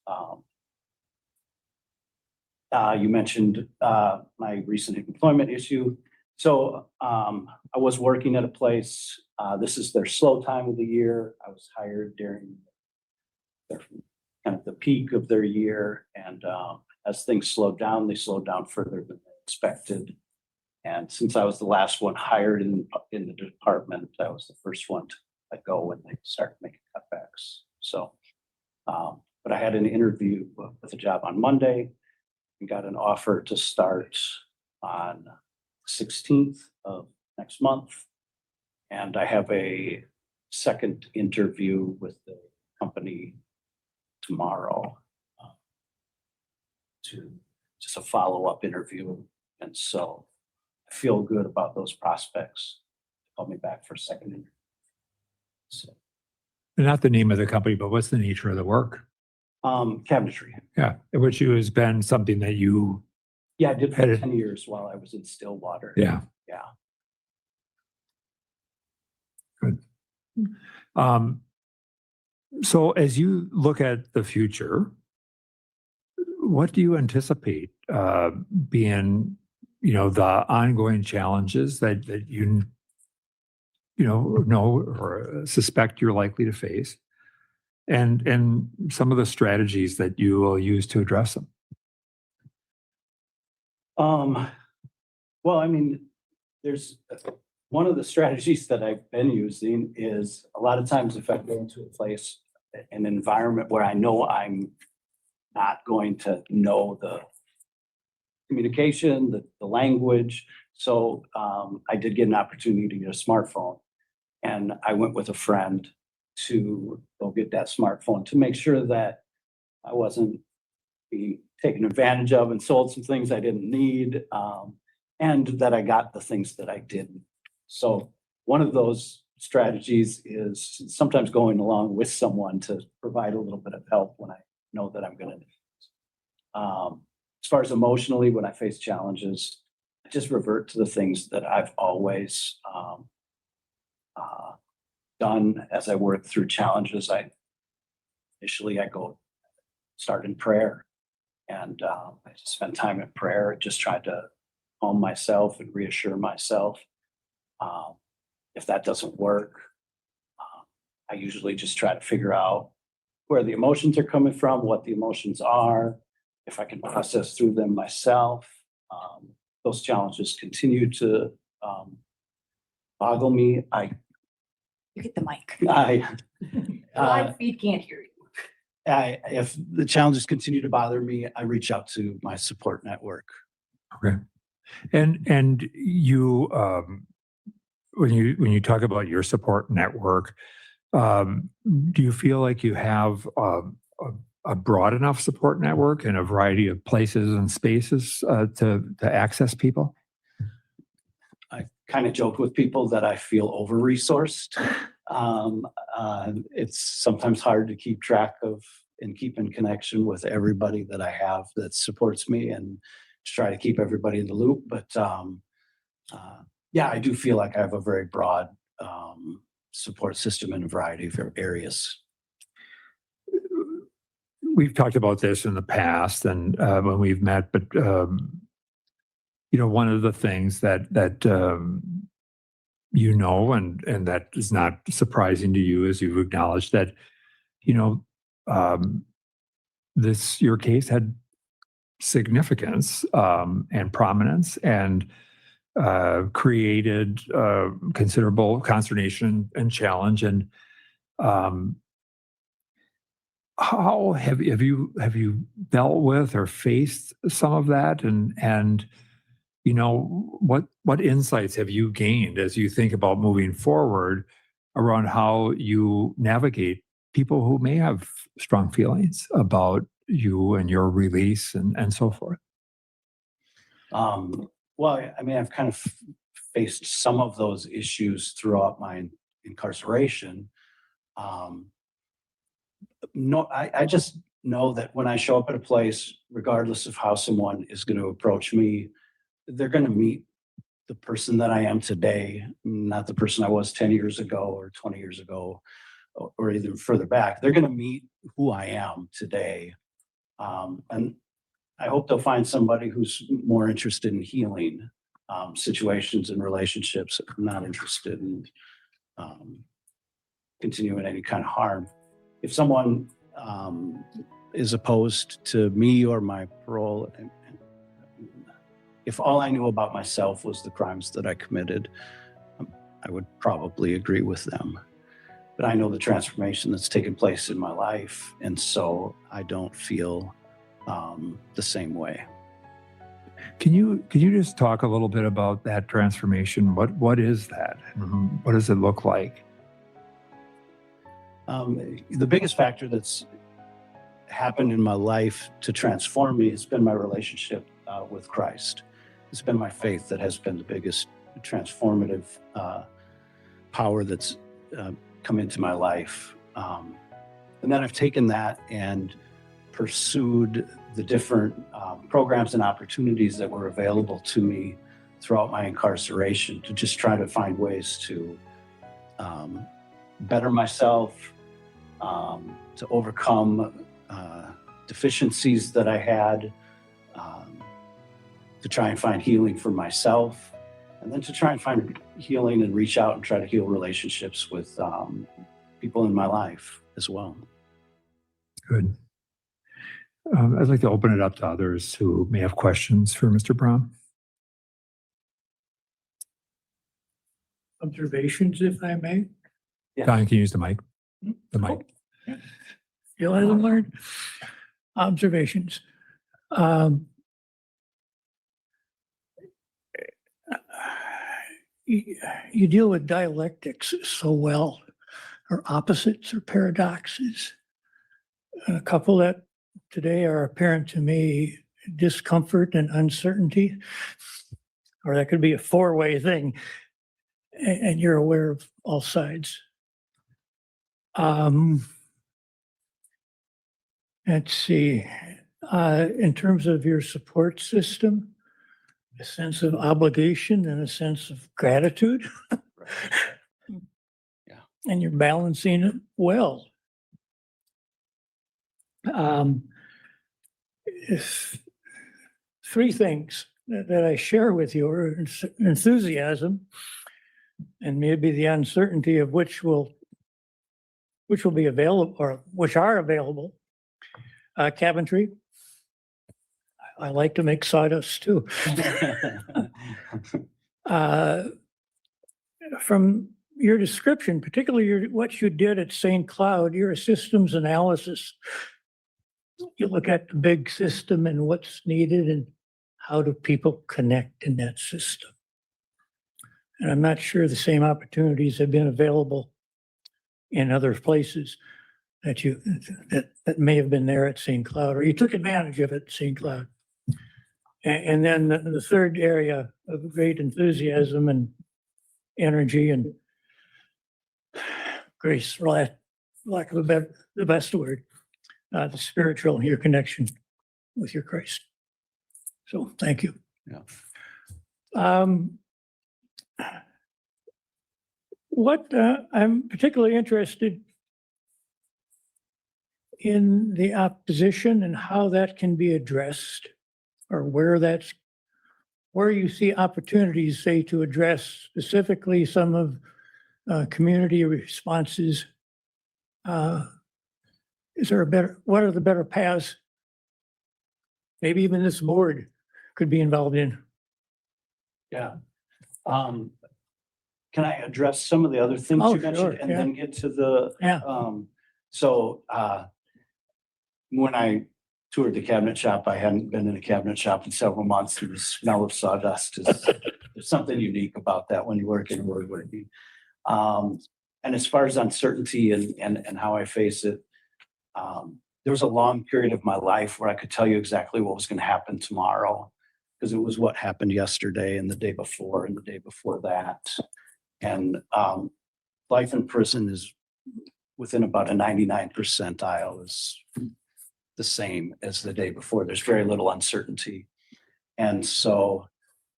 You mentioned my recent employment issue. So I was working at a place. This is their slow time of the year. I was hired during their kind of the peak of their year, and as things slowed down, they slowed down further than they expected. And since I was the last one hired in the department, I was the first one to let go when they started making cutbacks. So, but I had an interview with a job on Monday and got an offer to start on the 16th of next month. And I have a second interview with the company tomorrow, to just a follow-up interview. And so I feel good about those prospects. Call me back for a second interview. So, Not the name of the company, but what's the nature of the work? cabinetry. Yeah, which has been something that you. Yeah, I did for Had- 10 years while I was in Stillwater. Yeah. Yeah. Good. So as you look at the future, what do you anticipate being, the ongoing challenges that you know or suspect you're likely to face, and some of the strategies that you will use to address them? Well, I mean, there's one of the strategies that I've been using is a lot of times if I go into a place, an environment where I know I'm not going to know the communication, the language. So I did get an opportunity to get a smartphone, and I went with a friend to go get that smartphone to make sure that I wasn't being taken advantage of and sold some things I didn't need, and that I got the things that I didn't. So one of those strategies is sometimes going along with someone to provide a little bit of help when I know that I'm going to need it. As far as emotionally, when I face challenges, I just revert to the things that I've always done as I work through challenges. Initially I go start in prayer, and I just spend time in prayer, just trying to calm myself and reassure myself. If that doesn't work, I usually just try to figure out where the emotions are coming from, what the emotions are, if I can process through them myself. Those challenges continue to boggle me. You get the mic. Live feed can't hear you. If the challenges continue to bother me, I reach out to my support network. Okay. And you, when you talk about your support network, do you feel like you have a broad enough support network in a variety of places and spaces to access people? I kind of joke with people that I feel over-resourced. It's sometimes hard to keep track of and keep in connection with everybody that I have that supports me, and to try to keep everybody in the loop. But yeah, I do feel like I have a very broad support system in a variety of areas. We've talked about this in the past and when we've met, but one of the things that and that is not surprising to you, as you've acknowledged that your case had significance and prominence, and created considerable consternation and challenge. And how have you dealt with or faced some of that, and what insights have you gained as you think about moving forward around how you navigate people who may have strong feelings about you and your release and so forth? Well, I mean, I've kind of faced some of those issues throughout my incarceration. No, I just know that when I show up at a place, regardless of how someone is going to approach me, they're going to meet the person that I am today, not the person I was 10 years ago or 20 years ago, or even further back. They're going to meet who I am today. And I hope they'll find somebody who's more interested in healing situations and relationships. I'm not interested in continuing any kind of harm. If someone is opposed to me or my parole, if all I knew about myself was the crimes that I committed, I would probably agree with them. But I know the transformation that's taken place in my life, and so I don't feel the same way. Can you just talk a little bit about that transformation? What is that? What does it look like? The biggest factor that's happened in my life to transform me has been my relationship with Christ. it's been my faith that has been the biggest transformative power that's come into my life. And then I've taken that and pursued the different programs and opportunities that were available to me throughout my incarceration to just try to find ways to better myself, to overcome deficiencies that I had, to try and find healing for myself, and then to try and find healing and reach out and try to heal relationships with people in my life as well. Good. I'd like to open it up to others who may have questions for Mr. Brown. Observations, if I may. Don, can you use the mic? The mic. You'll have to learn. Observations. You deal with dialectics so well, or opposites or paradoxes. A couple that today are apparent to me: discomfort and uncertainty, or that could be a four-way thing, and you're aware of all sides. Let's see, in terms of your support system, a sense of obligation and a sense of gratitude. Yeah. And you're balancing it well. Three things that I share with you are enthusiasm, and maybe the uncertainty of which will be available, or which are available. Cabinetry. I like to make sawdust too. From your description, particularly what you did at St. Cloud, you're a systems analysis. You look at the big system and what's needed and how do people connect in that system. And I'm not sure the same opportunities have been available in other places that may have been there at St. Cloud, or you took advantage of it at St. Cloud. And then the third area of great enthusiasm and energy and grace, for lack of the best word, the spiritual, your connection with your Christ. So thank you. Yeah. What I'm particularly interested in the opposition and how that can be addressed, or where you see opportunities, say, to address specifically some of community responses. What are the better paths? Maybe even this board could be involved in. Yeah. Can I address some of the other things you mentioned, sure, and yeah. then get to the, when I toured the cabinet shop, I hadn't been in a cabinet shop in several months. The smell of sawdust there's something unique about that when you work in woodworking. And as far as uncertainty and how I face it, there was a long period of my life where I could tell you exactly what was going to happen tomorrow, because it was what happened yesterday and the day before and the day before that. And life in prison is within about a 99th percentile is the same as the day before. There's very little uncertainty. And so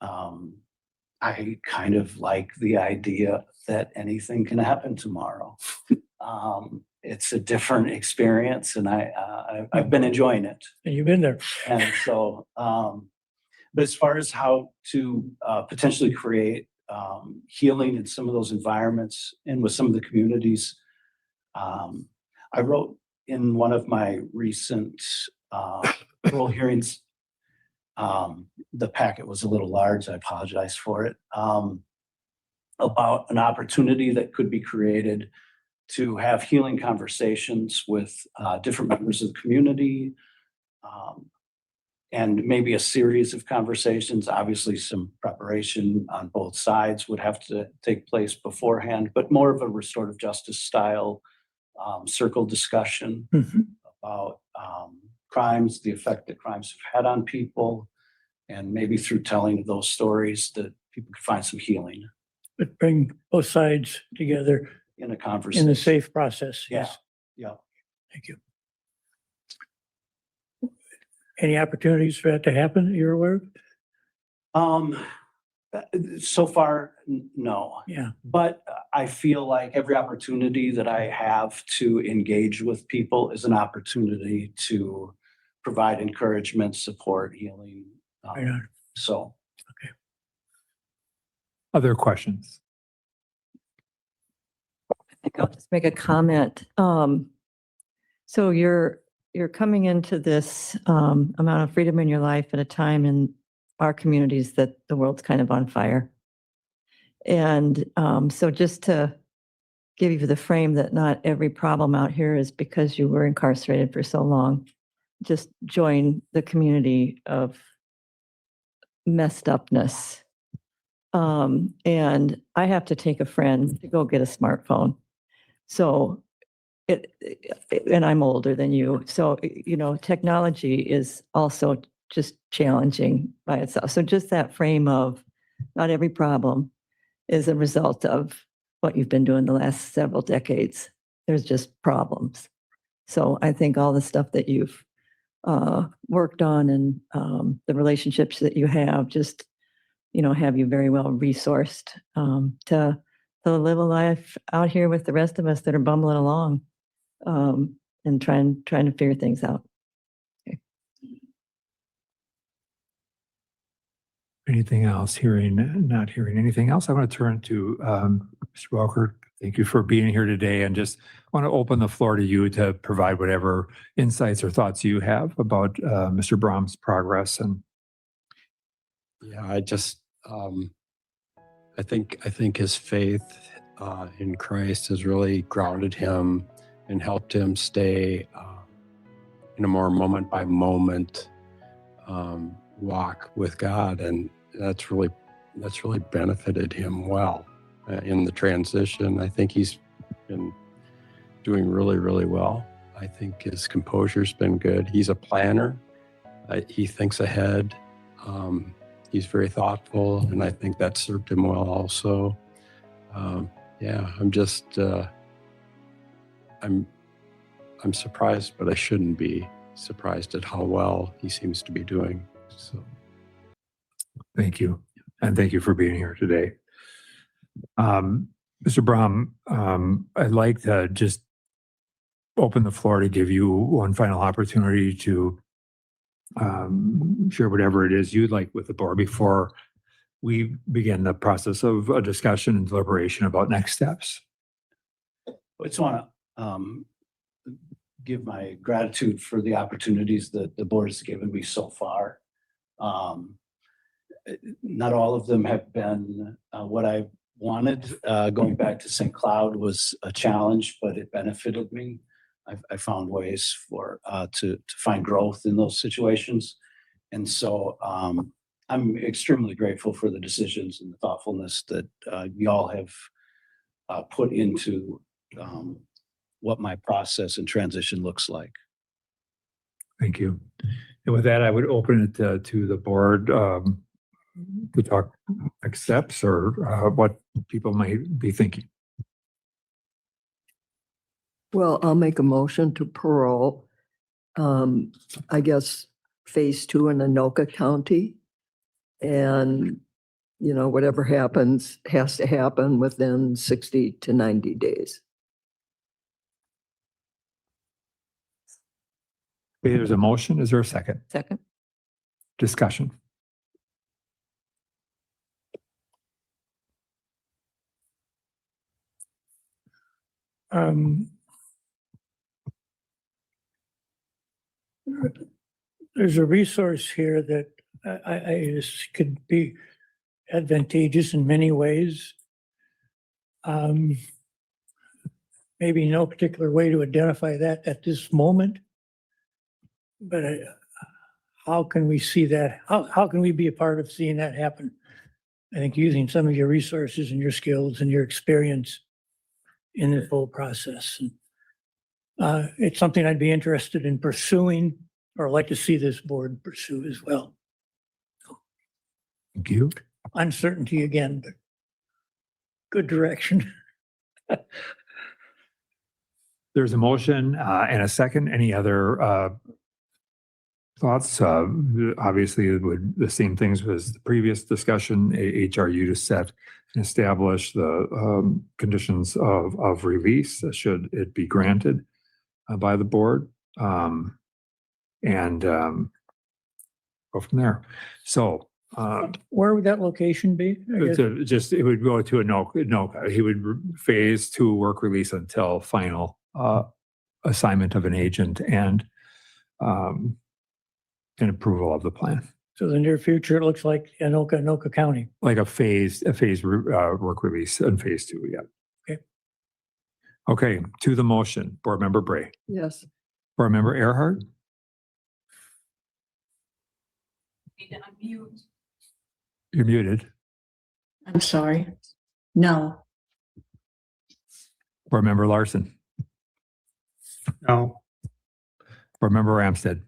I kind of like the idea that anything can happen tomorrow. It's a different experience, and I've been enjoying it. And you've been there. And so, but as far as how to potentially create healing in some of those environments and with some of the communities, I wrote in one of my recent parole hearings, the packet was a little large, I apologize for it, about an opportunity that could be created to have healing conversations with different members of the community, and maybe a series of conversations. Obviously, some preparation on both sides would have to take place beforehand, but more of a restorative justice style circle discussion about crimes, the effect that crimes have had on people, And maybe through telling those stories that people can find some healing But bring both sides together in a in conversation. a safe process. Yeah, Yes. yeah. Thank you. Any opportunities for that to happen that you're aware of? So far, no. Yeah. But I feel like every opportunity that I have to engage with people is an opportunity to provide encouragement, support, healing. Right on. So. Other questions? I think I'll just make a comment. So you're coming into this amount of freedom in your life at a time in our communities that the world's kind of on fire. And so just to give you the frame that not every problem out here is because you were incarcerated for so long, just join the community of messed upness. And I have to take a friend to go get a smartphone. So and I'm older than you. So, technology is also just challenging by itself. So just that frame of not every problem is a result of what you've been doing the last several decades. There's just problems. So I think all the stuff that you've worked on and the relationships that you have just, have you very well resourced to live a life out here with the rest of us that are bumbling along and trying to figure things out. Okay. Anything else? Not hearing anything else. I want to turn to Mr. Walker. Thank you for being here today, and just want to open the floor to you to provide whatever insights or thoughts you have about Mr. Brom's progress. And Yeah, I just, I think his faith in Christ has really grounded him and helped him stay in a more moment by moment walk with God, and that's really benefited him well in the transition. I think he's been doing really, really well. I think his composure's been good. He's a planner. He thinks ahead. He's very thoughtful, and I think that served him well also. Yeah, I'm just, I'm surprised, but I shouldn't be surprised at how well he seems to be doing. So, thank you, and thank you for being here today. Mr. Brom, I'd like to just open the floor to give you one final opportunity to share whatever it is you'd like with the board before we begin the process of a discussion and deliberation about next steps. I just want to give my gratitude for the opportunities that the board has given me so far. Not all of them have been what I wanted. Going back to St. Cloud was a challenge, but it benefited me. I found ways to find growth in those situations. And so I'm extremely grateful for the decisions and the thoughtfulness that y'all have put into what my process and transition looks like. Thank you. And with that, I would open it to the board to talk next steps or what people might be thinking. Well, I'll make a motion to parole, I guess, phase 2 in Anoka County. And, whatever happens has to happen within 60 to 90 days. Okay, there's a motion. Is there a second? Second. Discussion. There's a resource here that this could be advantageous in many ways. Maybe no particular way to identify that at this moment, but how can we see that? How can we be a part of seeing that happen? I think using some of your resources and your skills and your experience in this whole process. It's something I'd be interested in pursuing, or like to see this board pursue as well. Thank you. Uncertainty again, but good direction. There's a motion and a second. Any other thoughts? Obviously, it would the same things as the previous discussion. HRU to set and establish the conditions of release should it be granted by the board, and go from there. So. Where would that location be? I guess? It would go to Anoka. He would phase 2 work release until final assignment of an agent and approval of the plan. So the near future, it looks like Anoka County. Like a phased work release in phase 2. Yeah. Okay. Okay. To the motion, Board Member Bray. Yes. Board Member Earhart. You're muted. I'm sorry. No. Board Member Larson. No. Board Member Ramstead.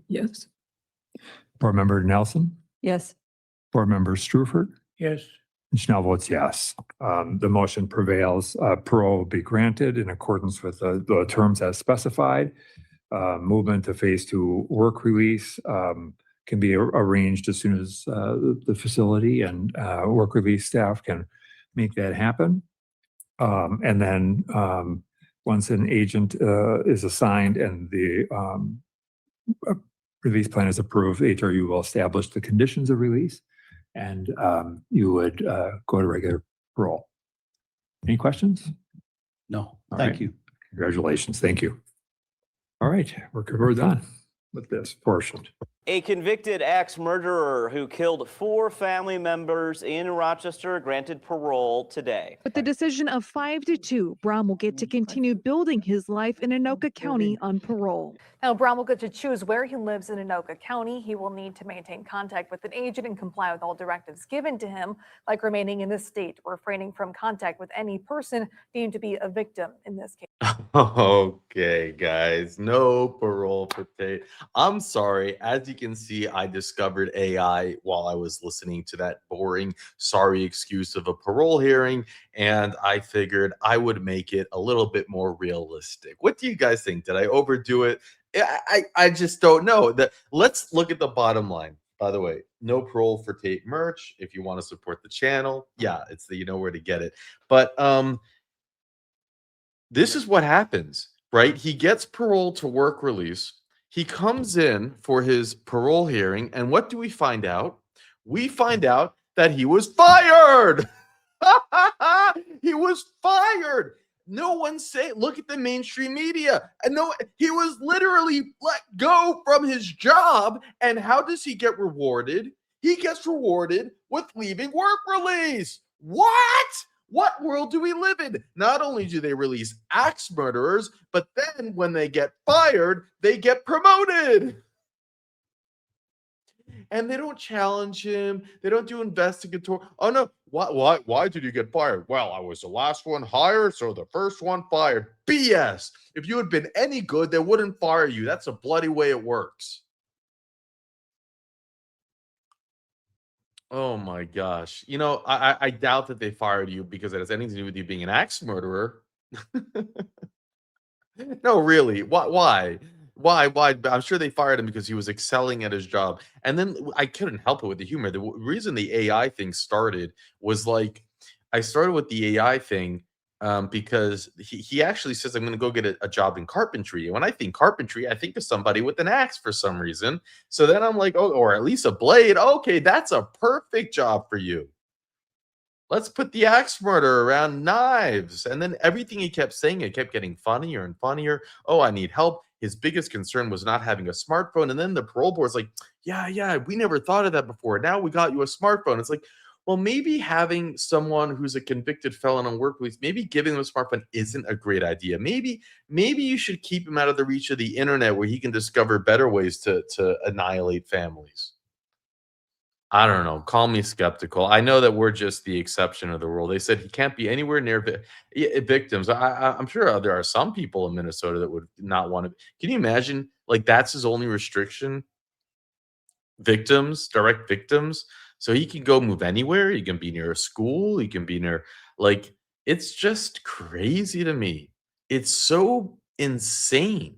Yes. Board Member Nelson. Yes. Board Member Struford. Yes. And Schnell votes yes. The motion prevails. Parole will be granted in accordance with the terms as specified. Movement to phase 2 work release can be arranged as soon as the facility and work release staff can make that happen. And then once an agent is assigned and the release plan is approved, HRU will establish the conditions of release and you would go to regular parole. Any questions? No, All thank right. you. Congratulations. Thank you. All right, we're done with this portion. A convicted axe murderer who killed 4 family members in Rochester granted parole today. With the decision of 5-2, Brom will get to continue building his life in Anoka County on parole. Now, Brown will get to choose where he lives in Anoka County. He will need to maintain contact with an agent and comply with all directives given to him, like remaining in the state, refraining from contact with any person deemed to be a victim in this case. Okay, guys, no parole for Tate. I'm sorry. As you can see, I discovered AI while I was listening to that boring, sorry excuse of a parole hearing, and I figured I would make it a little bit more realistic. What do you guys think? Did I overdo it? I just don't know. Let's look at the bottom line. By the way, no parole for Tate merch. If you want to support the channel, yeah, it's you know where to get it. But this is what happens, right? He gets parole to work release. He comes in for his parole hearing, and what do we find out? We find out that he was fired. He was fired. No one say, look at the mainstream media. And no, he was literally let go from his job. And how does he get rewarded? He gets rewarded with leaving work release. What? What world do we live in? Not only do they release axe murderers, but then when they get fired, they get promoted. And they don't challenge him. They don't do investigatory. Oh no, why did you get fired? Well, I was the last one hired, so the first one fired. BS. If you had been any good, they wouldn't fire you. That's a bloody way it works. Oh my gosh. You know, I doubt that they fired you because it has anything to do with you being an axe murderer. No, really. Why? Why? I'm sure they fired him because he was excelling at his job. And then I couldn't help it with the humor. The reason the AI thing started was like, I started with the AI thing because he actually says, I'm going to go get a job in carpentry. And when I think carpentry, I think of somebody with an axe for some reason. So then I'm like, oh, or at least a blade. Okay, that's a perfect job for you. Let's put the axe murderer around knives. And then everything he kept saying, it kept getting funnier and funnier. Oh, I need help. His biggest concern was not having a smartphone. And then the parole board's like, yeah, we never thought of that before. Now we got you a smartphone. It's like, well, maybe having someone who's a convicted felon on work release, maybe giving them a smartphone isn't a great idea. Maybe you should keep him out of the reach of the internet where he can discover better ways to annihilate families. I don't know. Call me skeptical. I know that we're just the exception of the rule. They said he can't be anywhere near victims. I'm sure there are some people in Minnesota that would not want to. Can you imagine? Like that's his only restriction. victims, direct victims. So he can go move anywhere. He can be near a school. He can be near, like, it's just crazy to me. It's so insane.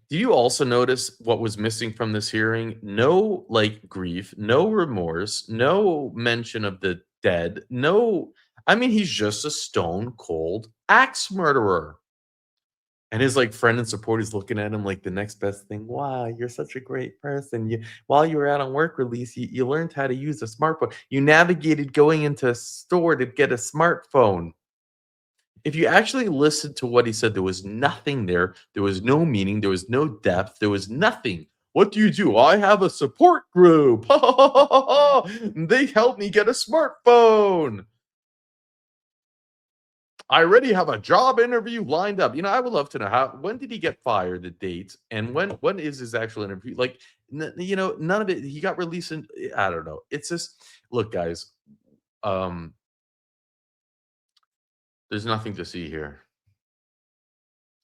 Do you also notice what was missing from this hearing? No, like, grief, no remorse, no mention of the dead, no, I mean, he's just a stone cold axe murderer. And his, like, friend and support is looking at him like the next best thing. Wow, you're such a great person. You, while you were out on work release, you learned how to use a smartphone. You navigated going into a store to get a smartphone. If you actually listened to what he said, there was nothing there. There was no meaning. There was no depth. There was nothing. What do you do? I have a support group. They helped me get a smartphone. I already have a job interview lined up. You know, I would love to know when did he get fired, the date, and when is his actual interview? Like, you know, none of it. He got released in, I don't know. It's just, look, guys, there's nothing to see here.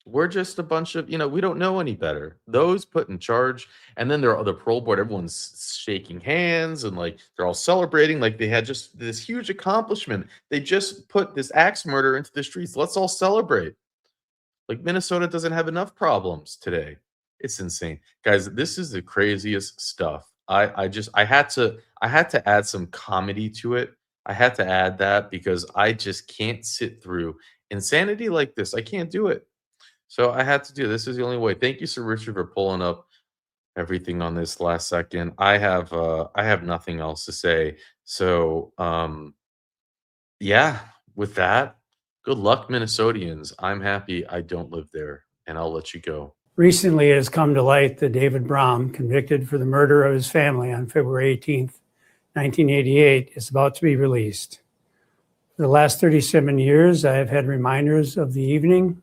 We're just a bunch of, you know, we don't know any better. Those put in charge, and then there are the parole board. Everyone's shaking hands and like they're all celebrating, like they had just this huge accomplishment. They just put this axe murder into the streets. Let's all celebrate. Like Minnesota doesn't have enough problems today. It's insane, guys. This is the craziest stuff. I had to add some comedy to it. I had to add that because I just can't sit through insanity like this. I can't do it. So I had to do this. Is the only way. Thank you, Sir Richard, for pulling up everything on this last second. I have nothing else to say. So yeah, with that, good luck, Minnesotians. I'm happy I don't live there, and I'll let you go. Recently, it has come to light that David Brom, convicted for the murder of his family on February 18th, 1988, is about to be released. For the last 37 years, I have had reminders of the evening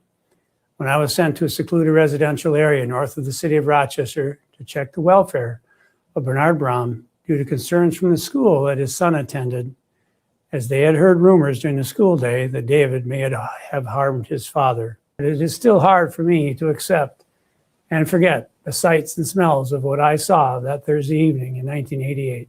when I was sent to a secluded residential area north of the city of Rochester to check the welfare of Bernard Brom due to concerns from the school that his son attended, as they had heard rumors during the school day that David may have harmed his father. It is still hard for me to accept and forget the sights and smells of what I saw that Thursday evening in 1988.